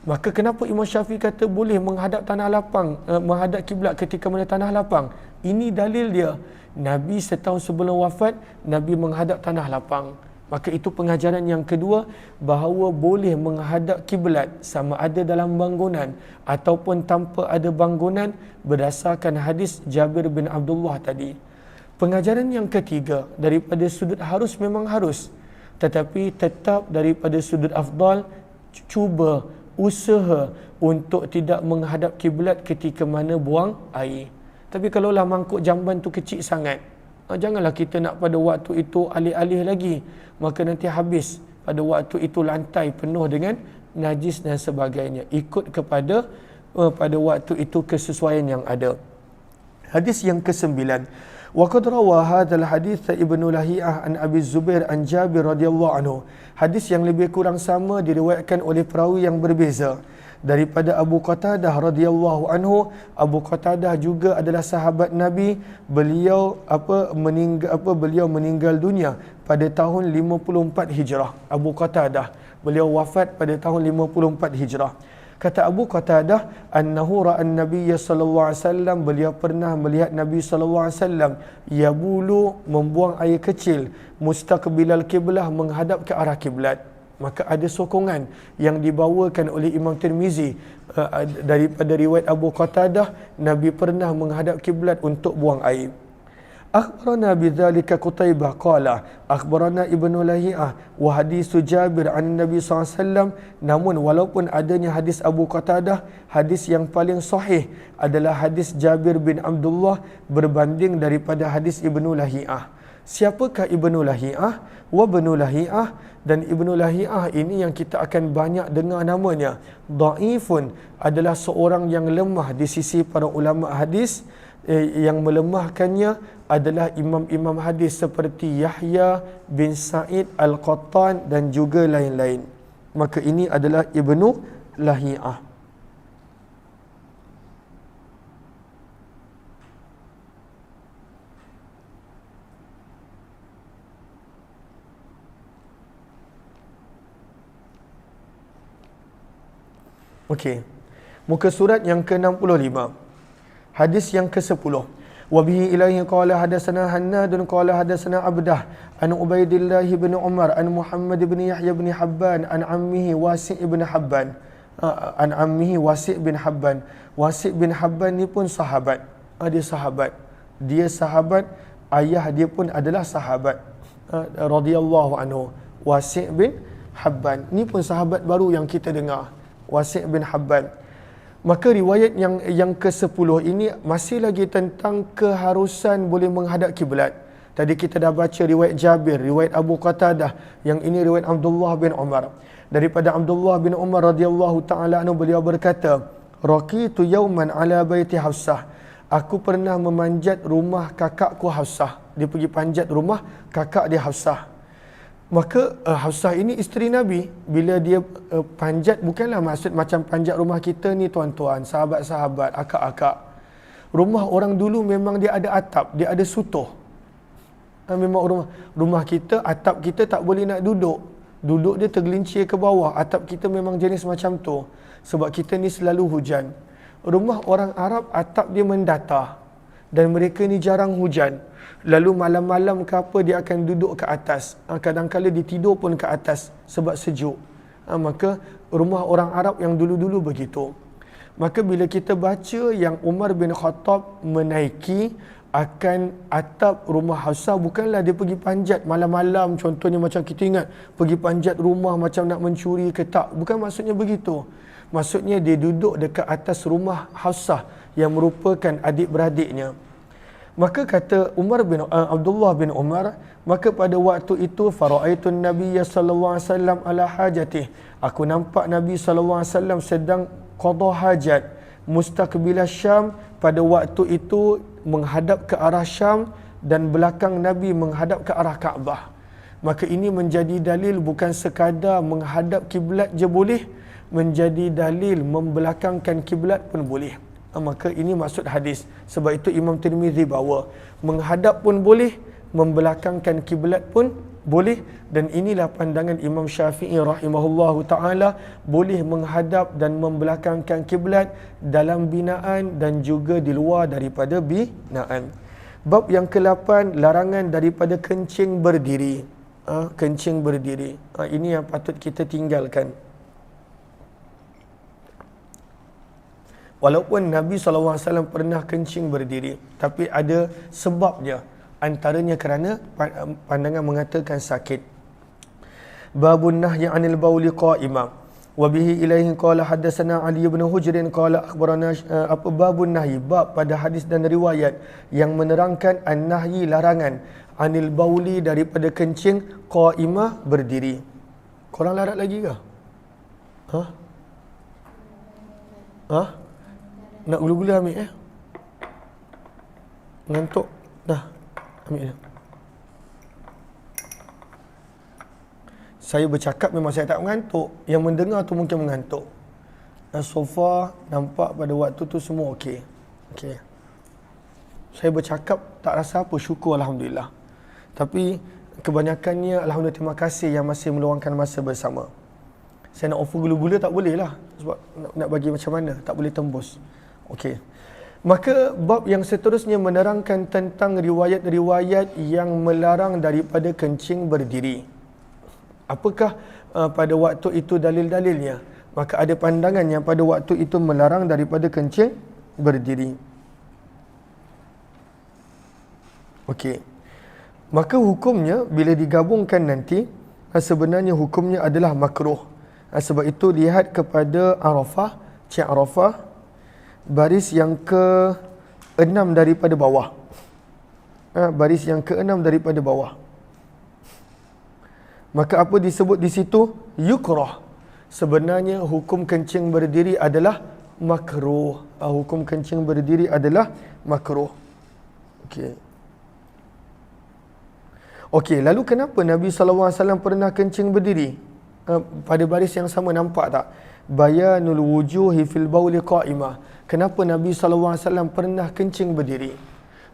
Maka kenapa Imam Syafi'i kata boleh menghadap tanah lapang, menghadap kiblat ketika mana tanah lapang? Ini dalil dia. Nabi setahun sebelum wafat, Nabi menghadap tanah lapang. Maka itu pengajaran yang kedua, bahawa boleh menghadap kiblat sama ada dalam bangunan ataupun tanpa ada bangunan berdasarkan hadis Jabir bin Abdullah tadi. Pengajaran yang ketiga, daripada sudut harus memang harus. Tetapi tetap daripada sudut afdal, cuba usaha untuk tidak menghadap kiblat ketika mana buang air. Tapi kalaulah mangkuk jamban tu kecil sangat, janganlah kita nak pada waktu itu alih-alih lagi, maka nanti habis pada waktu itu lantai penuh dengan najis dan sebagainya. Ikut kepada pada waktu itu kesesuaian yang ada. Hadis yang ke-9. Wa qad rawa hadzal hadits Ibnu Lahiyah an Abi Zubair an Jabir radhiyallahu anhu. Hadis yang lebih kurang sama diriwayatkan oleh perawi yang berbeza. Daripada Abu Qatadah radhiyallahu anhu, Abu Qatadah juga adalah sahabat Nabi. Beliau meninggal dunia pada tahun 54 Hijrah. Abu Qatadah, beliau wafat pada tahun 54 Hijrah. Kata Abu Qatadah, annahu ra'a an-nabiy sallallahu alaihi wasallam, beliau pernah melihat Nabi sallallahu alaihi wasallam yabulu, membuang air kecil, mustaqbilal kiblah, menghadap ke arah kiblat. Maka ada sokongan yang dibawakan oleh Imam Tirmizi daripada riwayat Abu Qatadah, Nabi pernah menghadap kiblat untuk buang air. Akhbarana bidzalika Qutaibah qala akhbarana Ibnu Lahi'ah wa hadis Jabir an Nabi SAW. Namun walaupun adanya hadis Abu Qatadah, hadis yang paling sahih adalah hadis Jabir bin Abdullah berbanding daripada hadis Ibnu Lahi'ah. Siapakah Ibnu Lahi'ah? Wa Ibnu Lahi'ah, dan Ibnu Lahi'ah ini yang kita akan banyak dengar namanya. Dhaifun, adalah seorang yang lemah di sisi para ulama hadis. Yang melemahkannya adalah imam-imam hadis seperti Yahya bin Sa'id Al-Qattan dan juga lain-lain. Maka ini adalah Ibnu Lahi'ah. Okey. Muka surat yang ke-65. Hadis yang ke-10. Wa bihi ilaihi qala hadatsana Hannadun qala hadatsana Abdah an Ubaidillah bin Umar an Muhammad bin Yahya bin Habban an ammihi Wasi' bin Habban. Wasi' bin Habban. Wasi' bin Habban ni pun sahabat. Dia sahabat. Dia sahabat, ayah dia pun adalah sahabat. Radhiyallahu anhu. Wasi' bin Habban. Ni pun sahabat baru yang kita dengar. Wasi' bin Habban. Maka riwayat yang ke-10 ini masih lagi tentang keharusan boleh menghadap kiblat. Tadi kita dah baca riwayat Jabir, riwayat Abu Qatadah, yang ini riwayat Abdullah bin Umar. Daripada Abdullah bin Umar radhiyallahu taala anhu, beliau berkata, "Raqitu yawman ala baiti Hafsah." Aku pernah memanjat rumah kakakku Hafsah. Dia pergi panjat rumah kakak dia Hafsah. Maka Hafsah ini isteri Nabi. Bila dia panjat, bukanlah maksud macam panjat rumah kita ni tuan-tuan, sahabat-sahabat, akak-akak. Rumah orang dulu memang dia ada atap, dia ada sutuh. Memang rumah kita, atap kita tak boleh nak duduk. Duduk dia tergelincir ke bawah. Atap kita memang jenis macam tu. Sebab kita ni selalu hujan. Rumah orang Arab, atap dia mendatar. Dan mereka ni jarang hujan. Lalu malam-malam ke apa, dia akan duduk ke atas. Kadang-kadang dia tidur pun ke atas sebab sejuk. Maka rumah orang Arab yang dulu-dulu begitu. Maka bila kita baca yang Umar bin Khattab menaiki akan atap rumah Hafsah, bukanlah dia pergi panjat malam-malam, contohnya macam kita ingat pergi panjat rumah macam nak mencuri ke tak. Bukan maksudnya begitu. Maksudnya dia duduk dekat atas rumah Hafsah yang merupakan adik-beradiknya. Maka kata Abdullah bin Umar, maka pada waktu itu faraaitun Nabiy sallallahu alaihi wasallam ala hajatih. Aku nampak Nabi sallallahu alaihi wasallam sedang qada hajat mustaqbil Syam, pada waktu itu menghadap ke arah Syam dan belakang Nabi menghadap ke arah Kaabah. Maka ini menjadi dalil bukan sekadar menghadap kiblat je boleh, menjadi dalil membelakangkan kiblat pun boleh. Maka ini maksud hadis. Sebab itu Imam Tirmizi bawa menghadap pun boleh, membelakangkan kiblat pun boleh. Dan inilah pandangan Imam Syafi'i rahimahullahu ta'ala, boleh menghadap dan membelakangkan kiblat dalam binaan dan juga di luar daripada binaan. Bab yang ke-8, larangan daripada kencing berdiri. Kencing berdiri. Ini yang patut kita tinggalkan. Walaupun Nabi SAW pernah kencing berdiri, tapi ada sebabnya. Antaranya kerana pandangan mengatakan sakit. Babun nahyi 'anil bauli qa'ima. Wa bihi ilaihi qala haddatsana Ali bin Hujr qala akhbarana babun nahyi, bab pada hadis dan riwayat yang menerangkan an-nahyi, larangan, 'anil bauli, daripada kencing, qa'imah, berdiri. Korang larat lagi ke? Nak gula-gula ambil Ngantuk dah. Ambil dah. Saya bercakap memang saya tak mengantuk. Yang mendengar tu mungkin mengantuk. Dan so far nampak pada waktu tu semua okey. Saya bercakap tak rasa apa, syukur alhamdulillah. Tapi kebanyakannya alhamdulillah, terima kasih yang masih meluangkan masa bersama. Saya nak offer gula-gula tak boleh lah. sebab nak bagi macam mana, tak boleh tembus. Okey. Maka bab yang seterusnya menerangkan tentang riwayat-riwayat yang melarang daripada kencing berdiri. Apakah pada waktu itu dalil-dalilnya? Maka ada pandangan yang pada waktu itu melarang daripada kencing berdiri. Okey. Maka hukumnya bila digabungkan nanti, sebenarnya hukumnya adalah makruh. Sebab itu lihat kepada Arafah, Cik Arafah, baris yang ke-6 daripada bawah. Baris yang ke-6 daripada bawah. Maka apa disebut di situ? Yukrah. Sebenarnya hukum kencing berdiri adalah makruh. Hukum kencing berdiri adalah makruh. Okey. Okey, lalu kenapa Nabi SAW pernah kencing berdiri? Pada baris yang sama nampak tak? Bayanul wujuhi fil bauli qa'imah. Kenapa Nabi SAW pernah kencing berdiri?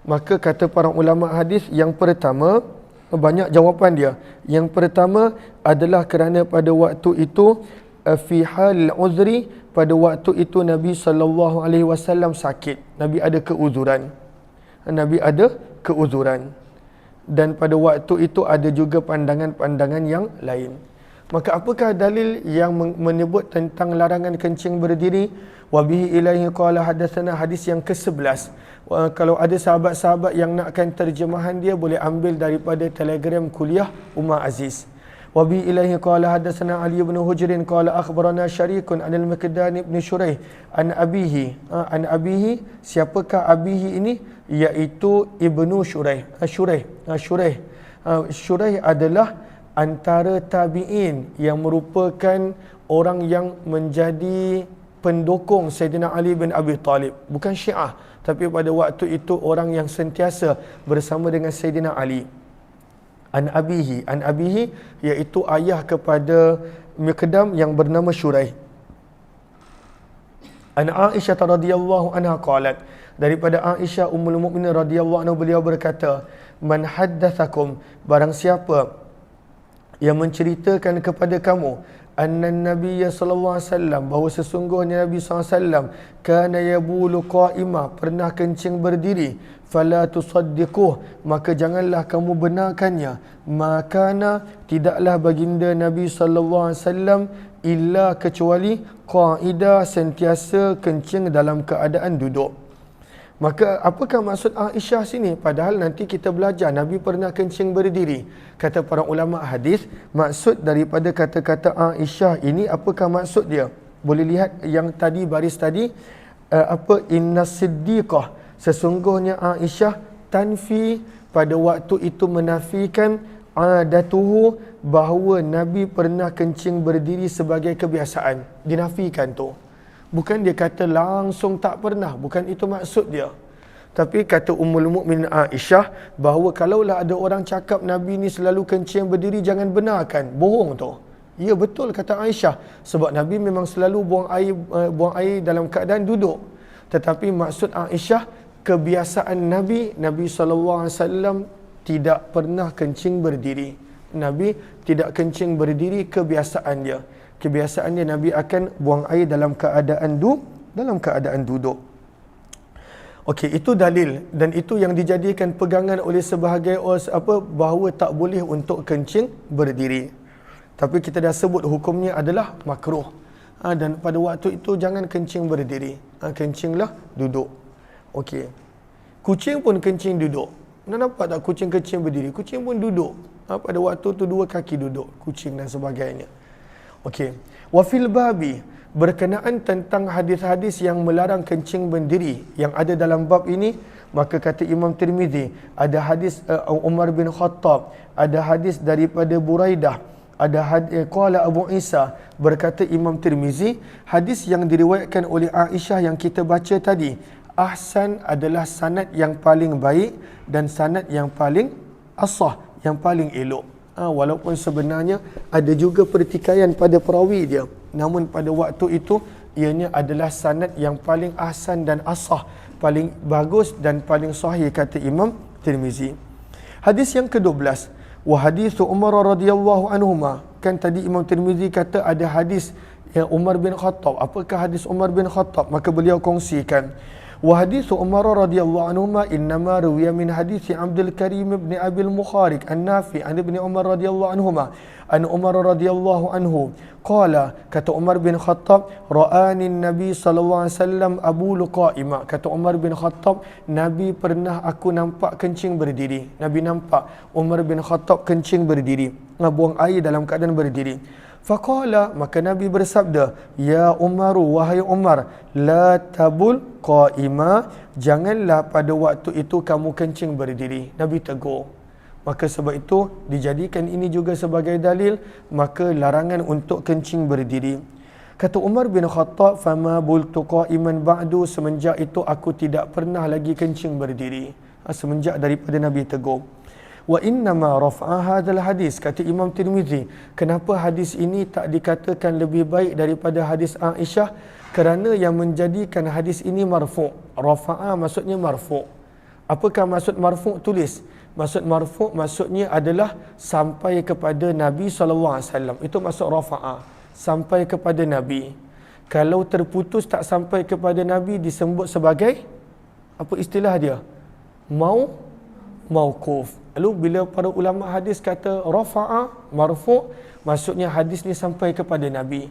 Maka kata para ulama hadis, yang pertama, banyak jawapan dia. Yang pertama adalah kerana pada waktu itu fi hal uzri, pada waktu itu Nabi SAW sakit. Nabi ada keuzuran. Nabi ada keuzuran. Dan pada waktu itu ada juga pandangan-pandangan yang lain. Maka apakah dalil yang menyebut tentang larangan kencing berdiri? Wabihi ilaihi qala hadatsana, hadis yang ke-11. Kalau ada sahabat-sahabat yang nakkan terjemahan dia, boleh ambil daripada Telegram kuliah Umar Aziz. Wabihi ilaihi qala hadatsana Ali bin Hujrin qala akhbarana Syarikun anil Miqdan ibn Shuraih an abihi. An abihi, siapakah abihi ini? Iaitu Ibnu Shuraih. Shuraih adalah antara tabi'in yang merupakan orang yang menjadi pendukung Sayyidina Ali bin Abi Talib. Bukan Syiah, tapi pada waktu itu orang yang sentiasa bersama dengan Sayyidina Ali. An abihi iaitu ayah kepada Miqdam yang bernama Shuraih. An Aisyah radhiyallahu anha qalat, daripada Aisyah Ummul Mukminin radhiyallahu anha, beliau berkata, man haddatsakum, barang siapa yang menceritakan kepada kamu, anna Nabiyya sallallahu alaihi wasallam, bahawa sesungguhnya Nabi sallallahu alaihi wasallam kana yabulu qa'ima, pernah kencing berdiri, fala tusaddiquh, maka janganlah kamu benarkannya. Makana, tidaklah baginda Nabi sallallahu alaihi wasallam illa kecuali qa'ida, sentiasa kencing dalam keadaan duduk. Maka apakah maksud Aisyah sini? Padahal nanti kita belajar Nabi pernah kencing berdiri. Kata para ulama hadis, maksud daripada kata-kata Aisyah ini, apakah maksud dia? Boleh lihat yang tadi, baris tadi, inna siddiqah, sesungguhnya Aisyah tanfi, pada waktu itu menafikan adatuhu, bahawa Nabi pernah kencing berdiri sebagai kebiasaan. Dinafikan tu. Bukan dia kata langsung tak pernah, bukan itu maksud dia. Tapi kata Ummul Mukminin Aisyah, bahawa kalaulah ada orang cakap Nabi ni selalu kencing berdiri, jangan benarkan, bohong tu. Ya betul kata Aisyah, sebab Nabi memang selalu buang air dalam keadaan duduk. Tetapi maksud Aisyah, kebiasaan Nabi SAW tidak pernah kencing berdiri. Nabi tidak kencing berdiri, kebiasaan dia. Kebiasaannya Nabi akan buang air dalam keadaan duduk. Okey, itu dalil, dan itu yang dijadikan pegangan oleh sebahagian bahawa tak boleh untuk kencing berdiri. Tapi kita dah sebut hukumnya adalah makruh. Dan pada waktu itu jangan kencing berdiri. Kencinglah duduk. Okey. Kucing pun kencing duduk. Nampak tak kucing kencing berdiri? Kucing pun duduk. Pada waktu tu dua kaki duduk, kucing dan sebagainya. Okey. Wa fil babi, berkenaan tentang hadis-hadis yang melarang kencing berdiri yang ada dalam bab ini, maka kata Imam Tirmizi, ada hadis Umar bin Khattab, ada hadis daripada Buraidah, ada hadis qala Abu Isa, berkata Imam Tirmizi, hadis yang diriwayatkan oleh Aisyah yang kita baca tadi, ahsan adalah sanad yang paling baik dan sanad yang paling asah, yang paling elok. Walaupun sebenarnya ada juga pertikaian pada perawi dia, namun pada waktu itu ianya adalah sanad yang paling ahsan dan asah, paling bagus dan paling sahih, kata Imam Tirmizi. Hadis yang ke-12, wa hadis Umar radhiyallahu anhuma, kan tadi Imam Tirmizi kata ada hadis yang Umar bin Khattab. Apakah hadis Umar bin Khattab? Maka beliau kongsikan, wa hadithu Umar radhiyallahu anhuma innama ruwiya min hadithi Abdul Karim bin Abil Mukharik an-Nafi an ibni Umar radhiyallahu anhuma an Umar radhiyallahu anhu qala, kata Umar bin Khattab, ra'ani Nabi sallallahu alaihi wasallam abulu qa'ima. Kata Umar bin Khattab, Nabi pernah aku nampak kencing berdiri. Nabi nampak Umar bin Khattab kencing berdiri, buang air dalam keadaan berdiri. Faqala, maka Nabi bersabda, ya Umaru, wahai Umar, la tabul qa'ima, janganlah pada waktu itu kamu kencing berdiri. Nabi tegur. Maka sebab itu dijadikan ini juga sebagai dalil maka larangan untuk kencing berdiri. Kata Umar bin Khattab, fama bultu qa'iman ba'du, semenjak itu aku tidak pernah lagi kencing berdiri. Semenjak daripada Nabi tegur. Wa innama raf'a hadzal hadis, kata Imam Tirmizi, kenapa hadis ini tak dikatakan lebih baik daripada hadis Aisyah? Kerana yang menjadikan hadis ini marfu'. Rafa'a maksudnya marfu'. Apakah maksud marfu'? Tulis. Maksud marfu' maksudnya adalah sampai kepada Nabi SAW. Itu maksud rafa'a. Sampai kepada Nabi. Kalau terputus tak sampai kepada Nabi disebut sebagai apa istilah dia? Mauquf. Lalu bila para ulama hadis kata rafa'a, marfu', maksudnya hadis ni sampai kepada Nabi.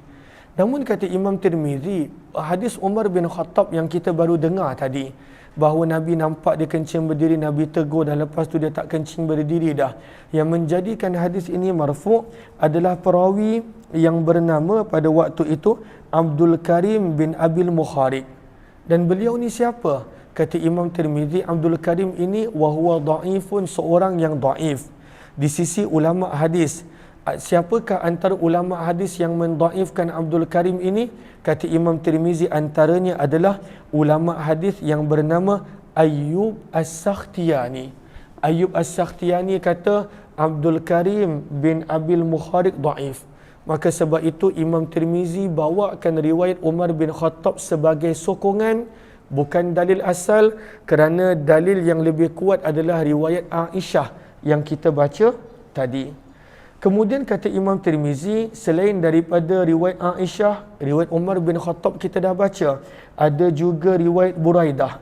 Namun kata Imam Tirmizi, hadis Umar bin Khattab yang kita baru dengar tadi, bahawa Nabi nampak dia kencing berdiri, Nabi tegur dan lepas tu dia tak kencing berdiri dah. Yang menjadikan hadis ini marfu' adalah perawi yang bernama pada waktu itu Abdul Karim bin Abil Mukharik. Dan beliau ni siapa? Kata Imam Tirmizi, Abdul Karim ini wahuwa da'ifun, seorang yang da'if di sisi ulama hadis. Siapakah antara ulama hadis yang mendaifkan Abdul Karim ini? Kata Imam Tirmizi, antaranya adalah ulama hadis yang bernama Ayyub As-Sakhtiyani. Ayyub As-Sakhtiyani kata Abdul Karim bin Abil Mukharik da'if. Maka sebab itu Imam Tirmizi bawakan riwayat Umar bin Khattab sebagai sokongan, bukan dalil asal, kerana dalil yang lebih kuat adalah riwayat Aisyah yang kita baca tadi. Kemudian kata Imam Tirmizi, selain daripada riwayat Aisyah, riwayat Umar bin Khattab kita dah baca, ada juga riwayat Buraidah.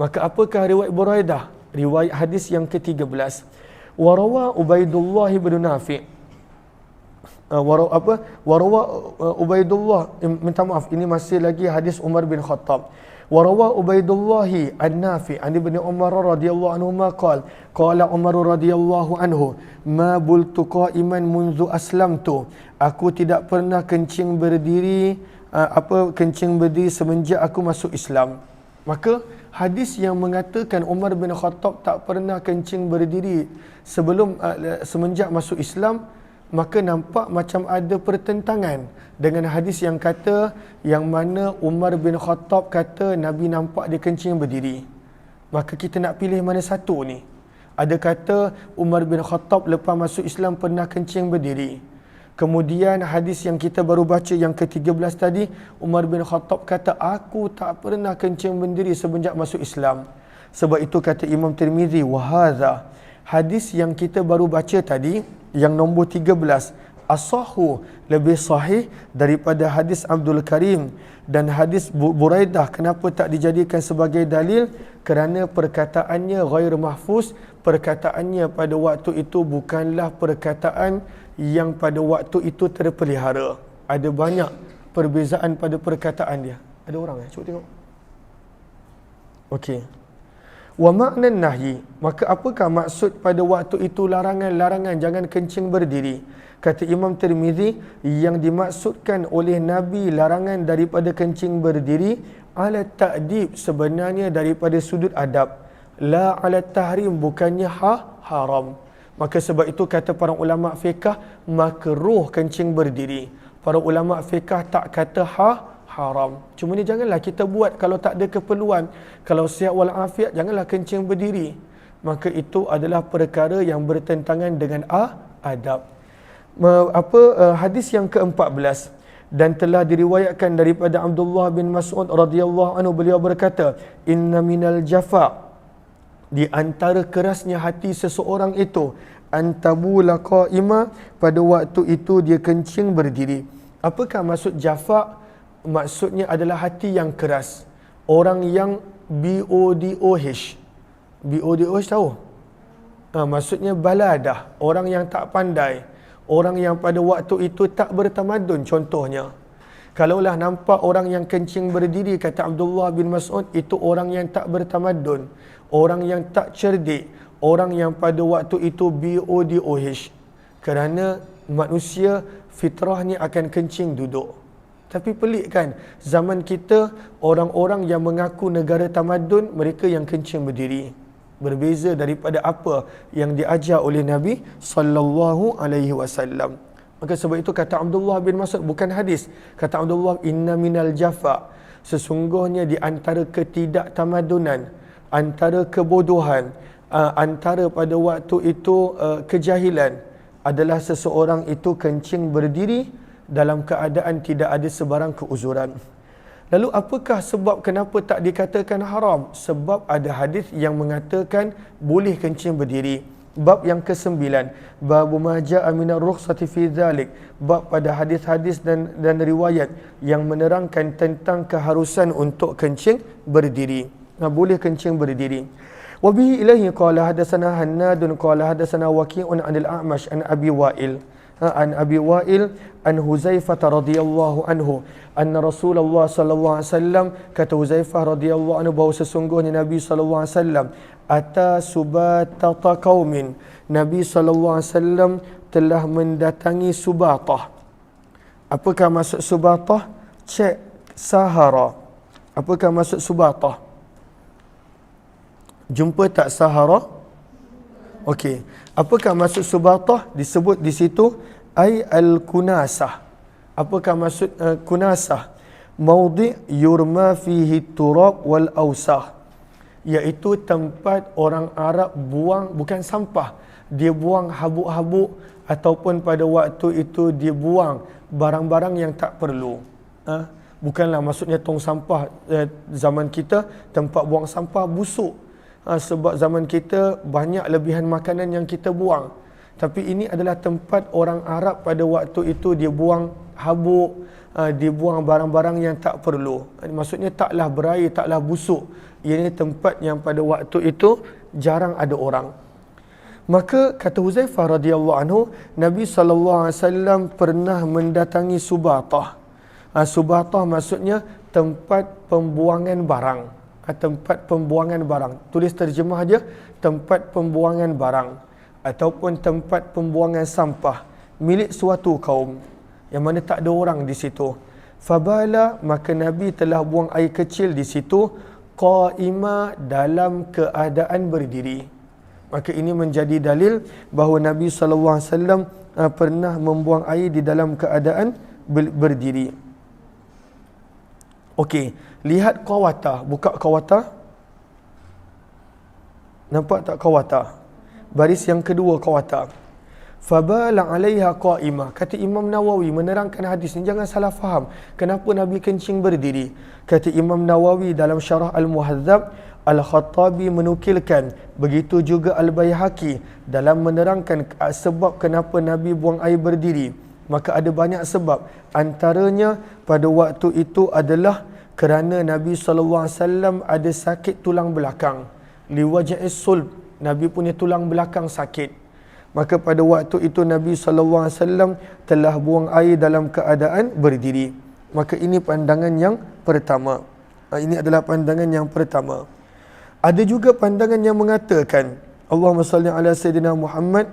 Maka apakah riwayat Buraidah? Riwayat hadis yang ke-13. Warawa Ubaidullah bin Nafi'. Warawa Ubaidullah, minta maaf, ini masih lagi hadis Umar bin Khattab. Warawa Ubaidullah an-Nafi' an ibni Umar radhiyallahu anhuma qala Umar radhiyallahu anhu, ma bultu qa'iman munzu aslamtu, aku tidak pernah kencing berdiri semenjak aku masuk Islam. Maka hadis yang mengatakan Umar bin Khattab tak pernah kencing berdiri semenjak masuk Islam, maka nampak macam ada pertentangan dengan hadis yang kata, yang mana Umar bin Khattab kata Nabi nampak dia kencing berdiri. Maka kita nak pilih mana satu ni? Ada kata Umar bin Khattab lepas masuk Islam pernah kencing berdiri. Kemudian hadis yang kita baru baca yang ke-13 tadi, Umar bin Khattab kata aku tak pernah kencing berdiri semenjak masuk Islam. Sebab itu kata Imam Tirmizi, wahadha, hadis yang kita baru baca tadi yang nombor 13, asahu, lebih sahih daripada hadis Abdul Karim dan hadis Buraidah. Kenapa tak dijadikan sebagai dalil? Kerana perkataannya ghair mahfuz, perkataannya pada waktu itu bukanlah perkataan yang pada waktu itu terpelihara. Ada banyak perbezaan pada perkataan dia. Ada orang cuba tengok. Okey. Wa makna nahyi, maka apakah maksud pada waktu itu larangan jangan kencing berdiri? Kata Imam Tirmizi, yang dimaksudkan oleh Nabi larangan daripada kencing berdiri ala ta'dib, sebenarnya daripada sudut adab, la ala tahrim, bukannya haram. Maka sebab itu kata para ulama fiqh makruh kencing berdiri. Para ulama fiqh tak kata haram. Cuma ni janganlah kita buat kalau tak ada keperluan. Kalau sihat walafiat, janganlah kencing berdiri. Maka itu adalah perkara yang bertentangan dengan adab. Hadis yang ke-14, dan telah diriwayatkan daripada Abdullah bin Mas'ud radhiyallahu anhu, beliau berkata, inna minal jafa, di antara kerasnya hati seseorang itu, antabula qa'ima, pada waktu itu dia kencing berdiri. Apakah maksud jafa? Maksudnya adalah hati yang keras. Orang yang BODOH. BODOH tahu? Maksudnya baladah. Orang yang tak pandai. Orang yang pada waktu itu tak bertamadun contohnya. Kalaulah nampak orang yang kencing berdiri, kata Abdullah bin Mas'ud, itu orang yang tak bertamadun. Orang yang tak cerdik. Orang yang pada waktu itu BODOH. Kerana manusia fitrahnya akan kencing duduk. Tapi pelik kan, zaman kita orang-orang yang mengaku negara tamadun, mereka yang kencing berdiri. Berbeza daripada apa yang diajar oleh Nabi sallallahu alaihi wasallam. Maka sebab itu kata Abdullah bin Mas'ud, bukan hadis. Kata Abdullah, inna minal jafa, sesungguhnya di antara ketidaktamadunan, antara kebodohan, antara pada waktu itu kejahilan, adalah seseorang itu kencing berdiri dalam keadaan tidak ada sebarang keuzuran. Lalu apakah sebab kenapa tak dikatakan haram? Sebab ada hadis yang mengatakan boleh kencing berdiri. Bab yang ke-9, bab ma jaa minar rukhsati fi dzalik. Bab pada hadis-hadis dan riwayat yang menerangkan tentang keharusan untuk kencing berdiri. Boleh kencing berdiri. Wa bihi ilaihi qala hadatsana Hannadun qala hadatsana Waqi'un 'anil A'mash an Abi Wa'il. An Abi Wa'il an Huzaifah radhiyallahu anhu anna Rasulullah sallallahu alaihi wasallam, kata Huzaifah radhiyallahu anhu bahawa sesungguhnya Nabi sallallahu alaihi wasallam ata subatata qaumin, Nabi sallallahu alaihi wasallam telah mendatangi Subatah. Apakah maksud Subatah? Cek Sahara. Apakah maksud Subatah? Jumpa tak Sahara? Okey. Apakah maksud Subatah? Disebut di situ ay al-kunasah. Apakah maksud kunasah? Maudhi' yurma fihi turab wal awsah. Iaitu tempat orang Arab buang, bukan sampah, dia buang habuk-habuk ataupun pada waktu itu dia buang barang-barang yang tak perlu. Bukanlah maksudnya tong sampah zaman kita, tempat buang sampah busuk. Sebab zaman kita banyak lebihan makanan yang kita buang. Tapi ini adalah tempat orang Arab pada waktu itu dia buang habuk, dia buang barang-barang yang tak perlu. Maksudnya taklah berair, taklah busuk. Ini tempat yang pada waktu itu jarang ada orang. Maka kata Huzaifah radhiyallahu anhu, Nabi sallallahu alaihi wasallam pernah mendatangi Subatah. Subatah maksudnya tempat pembuangan barang. Tempat pembuangan barang. Tulis terjemah dia, tempat pembuangan barang ataupun tempat pembuangan sampah milik suatu kaum yang mana tak ada orang di situ. Fabala, maka Nabi telah buang air kecil di situ, qaima, dalam keadaan berdiri. Maka ini menjadi dalil bahawa Nabi sallallahu alaihi wasallam pernah membuang air di dalam keadaan berdiri. Okey, lihat qawata, buka qawata. Nampak tak qawata? Baris yang kedua qawata. Fabala 'alaiha qa'imah. Kata Imam Nawawi menerangkan hadis ni, jangan salah faham. Kenapa Nabi kencing berdiri? Kata Imam Nawawi dalam Syarah Al-Muhadzab, Al-Khattabi menukilkan, begitu juga Al-Baihaqi dalam menerangkan sebab kenapa Nabi buang air berdiri. Maka ada banyak sebab. Antaranya pada waktu itu adalah kerana Nabi SAW ada sakit tulang belakang. Liwaja'is sulb. Nabi punya tulang belakang sakit. Maka pada waktu itu Nabi SAW telah buang air dalam keadaan berdiri. Maka ini pandangan yang pertama. Ini adalah pandangan yang pertama. Ada juga pandangan yang mengatakan, Allahumma salli ala Sayyidina Muhammad.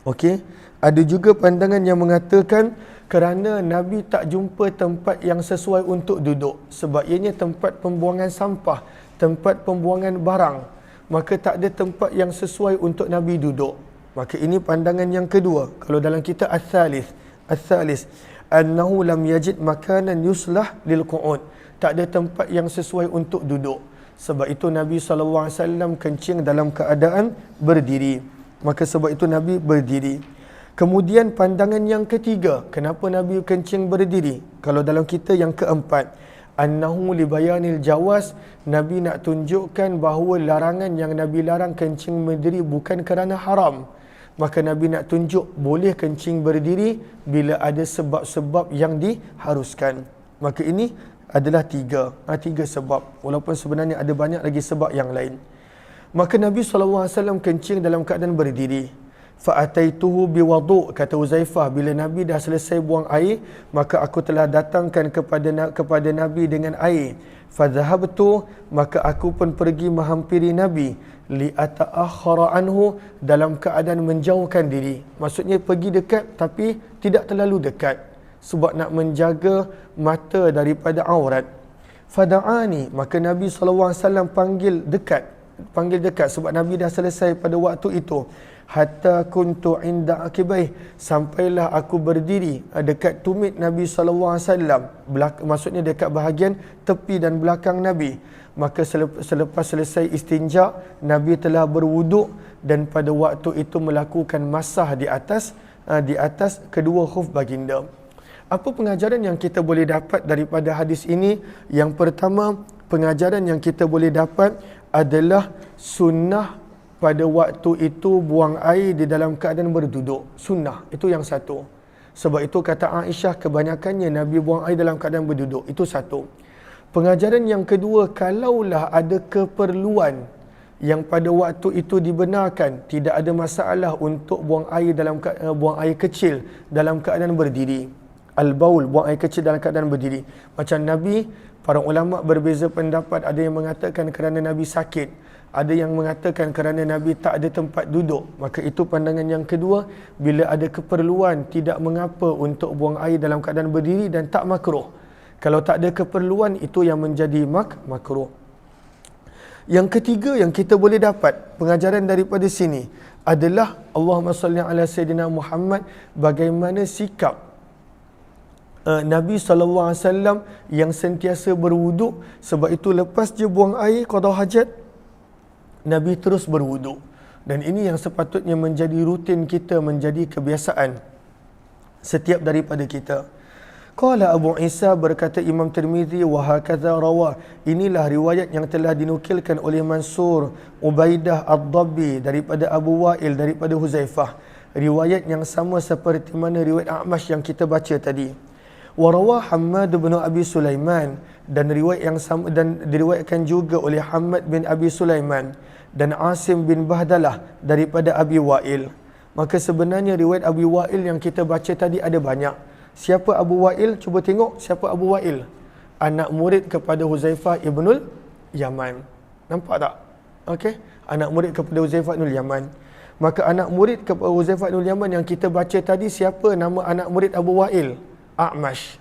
Okey. Ada juga pandangan yang mengatakan kerana Nabi tak jumpa tempat yang sesuai untuk duduk. Sebab ianya tempat pembuangan sampah, tempat pembuangan barang. Maka tak ada tempat yang sesuai untuk Nabi duduk. Maka ini pandangan yang kedua. Kalau dalam kita Al-Thalis, annahu lam yajid makanan yuslah lil qu'ud. Tak ada tempat yang sesuai untuk duduk. Sebab itu Nabi SAW kencing dalam keadaan berdiri. Maka sebab itu Nabi berdiri. Kemudian pandangan yang ketiga, kenapa Nabi kencing berdiri? Kalau dalam kita yang keempat, annahu libayanil jawaz, Nabi nak tunjukkan bahawa larangan yang Nabi larang kencing berdiri bukan kerana haram. maka Nabi nak tunjuk boleh kencing berdiri bila ada sebab-sebab yang diharuskan. Maka ini adalah tiga sebab, walaupun sebenarnya ada banyak lagi sebab yang lain. Maka Nabi SAW kencing dalam keadaan berdiri. Fa'ataituhu biwadu', kata Huzaifah, bila Nabi dah selesai buang air, maka aku telah datangkan kepada Nabi dengan air. Fadhahabtu, maka aku pun pergi menghampiri Nabi, li'ata'akhara anhu, dalam keadaan menjauhkan diri. Maksudnya pergi dekat tapi tidak terlalu dekat, sebab nak menjaga mata daripada aurat. Fada'ani, maka Nabi SAW panggil dekat sebab Nabi dah selesai pada waktu itu. Hatta kuntu inda akibai, sampailah aku berdiri dekat tumit Nabi SAW, maksudnya dekat bahagian tepi dan belakang Nabi. Maka selepas selesai istinja, Nabi telah berwuduk dan pada waktu itu melakukan masah di atas kedua khuf baginda. Apa pengajaran yang kita boleh dapat daripada hadis ini? Yang pertama, pengajaran yang kita boleh dapat adalah sunnah pada waktu itu buang air di dalam keadaan berduduk. Sunnah, itu yang satu. Sebab itu kata Aisyah, kebanyakannya Nabi buang air dalam keadaan berduduk. Itu satu. Pengajaran yang kedua, kalaulah ada keperluan yang pada waktu itu dibenarkan, tidak ada masalah untuk buang air kecil dalam keadaan berdiri. Al-baul, buang air kecil dalam keadaan berdiri. Macam Nabi, para ulama berbeza pendapat. Ada yang mengatakan kerana Nabi sakit, ada yang mengatakan kerana Nabi tak ada tempat duduk. Maka itu pandangan yang kedua, bila ada keperluan tidak mengapa untuk buang air dalam keadaan berdiri dan tak makruh. Kalau tak ada keperluan, itu yang menjadi makruh. Yang ketiga yang kita boleh dapat pengajaran daripada sini adalah Allahumma salli ala Sayyidina Muhammad, bagaimana sikap Nabi SAW yang sentiasa berwuduk. Sebab itu lepas je buang air qada hajat, Nabi terus berwuduk. Dan ini yang sepatutnya menjadi rutin kita, menjadi kebiasaan setiap daripada kita. Qala Abu Isa, berkata Imam Tirmizi, wa hakadha rawa, inilah riwayat yang telah dinukilkan oleh Mansur Ubaidah Ad-Dabbi daripada Abu Wa'il daripada Huzaifah. Riwayat yang sama seperti mana riwayat A'mash yang kita baca tadi. Wa rawa Hammad bin Abi Sulaiman, dan riwayat yang sama dan diriwayatkan juga oleh Hammad bin Abi Sulaiman dan Asim bin Bahdalah daripada Abi Wa'il. Maka sebenarnya riwayat Abi Wa'il yang kita baca tadi ada banyak. Siapa Abu Wa'il? Cuba tengok siapa Abu Wa'il. Anak murid kepada Huzaifah ibnul Yaman. Nampak tak? Okey, anak murid kepada Huzaifah ibnul Yaman. Maka anak murid kepada Huzaifah ibnul Yaman yang kita baca tadi, siapa nama anak murid Abu Wa'il? A'mash.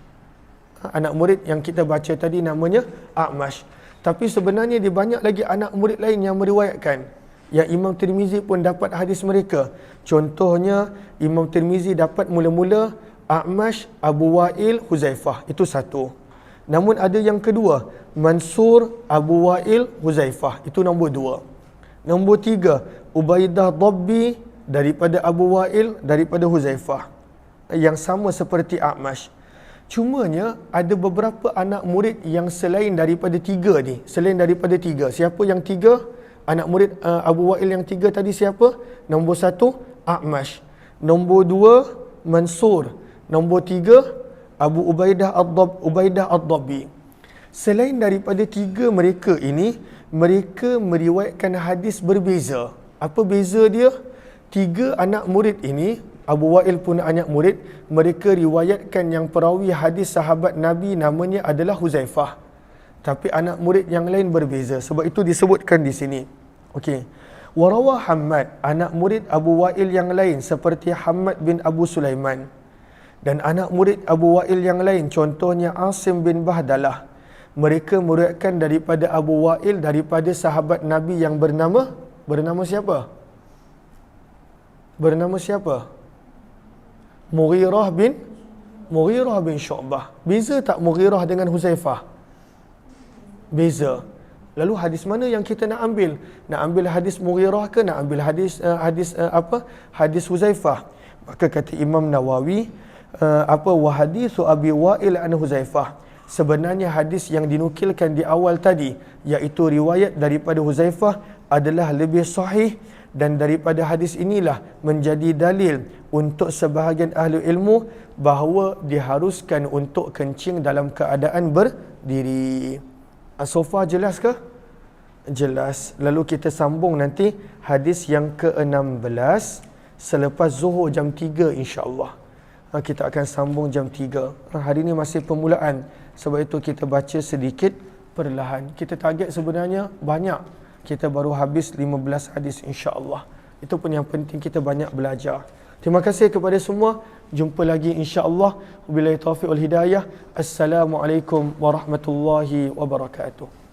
Anak murid yang kita baca tadi namanya A'mash. Tapi sebenarnya dia banyak lagi anak murid lain yang meriwayatkan, yang Imam Tirmizi pun dapat hadis mereka. Contohnya Imam Tirmizi dapat mula-mula A'mash, Abu Wa'il, Huzaifah. Itu satu. Namun ada yang kedua, Mansur, Abu Wa'il, Huzaifah. Itu nombor dua. Nombor tiga, Ubaidah Dabbi daripada Abu Wa'il, daripada Huzaifah. Yang sama seperti A'mash. Cumanya ada beberapa anak murid yang selain daripada tiga ni. Selain daripada tiga. Siapa yang tiga? Anak murid Abu Wa'il yang tiga tadi siapa? Nombor satu, A'mash. Nombor dua, Mansur. Nombor tiga, Abu Ubaidah Ad-Dabbi. Selain daripada tiga mereka ini, mereka meriwayatkan hadis berbeza. Apa beza dia? Tiga anak murid ini, Abu Wa'il pun anak murid, mereka riwayatkan yang perawi hadis sahabat Nabi namanya adalah Huzaifah. Tapi anak murid yang lain berbeza. Sebab itu disebutkan di sini. Okey. Warawa Hammad, anak murid Abu Wa'il yang lain seperti Hammad bin Abu Sulaiman. Dan anak murid Abu Wa'il yang lain, contohnya Asim bin Bahdalah. Mereka meriwayatkan daripada Abu Wa'il daripada sahabat Nabi yang bernama siapa? Bernama siapa? Mughirah bin Syu'bah. Beza tak Mughirah dengan Huzaifah? Beza. Lalu hadis mana yang kita nak ambil? Nak ambil hadis Mughirah ke nak ambil hadis Huzaifah? Maka kata Imam Nawawi, wa hadithu Abi Wa'il an Huzaifah. Sebenarnya hadis yang dinukilkan di awal tadi, iaitu riwayat daripada Huzaifah, adalah lebih sahih Dan daripada hadis inilah menjadi dalil untuk sebahagian ahli ilmu bahawa diharuskan untuk kencing dalam keadaan berdiri. So far jelas ke? Jelas. Lalu kita sambung nanti hadis yang ke-16 selepas zuhur jam 3 insya-Allah. Kita akan sambung jam 3. Hari ini masih permulaan, sebab itu kita baca sedikit perlahan. Kita target sebenarnya banyak. Kita baru habis 15 hadis insya-Allah. Itu pun yang penting, kita banyak belajar. Terima kasih kepada semua. Jumpa lagi insya-Allah. Wabillahi taufiq wal hidayah. Assalamualaikum warahmatullahi wabarakatuh.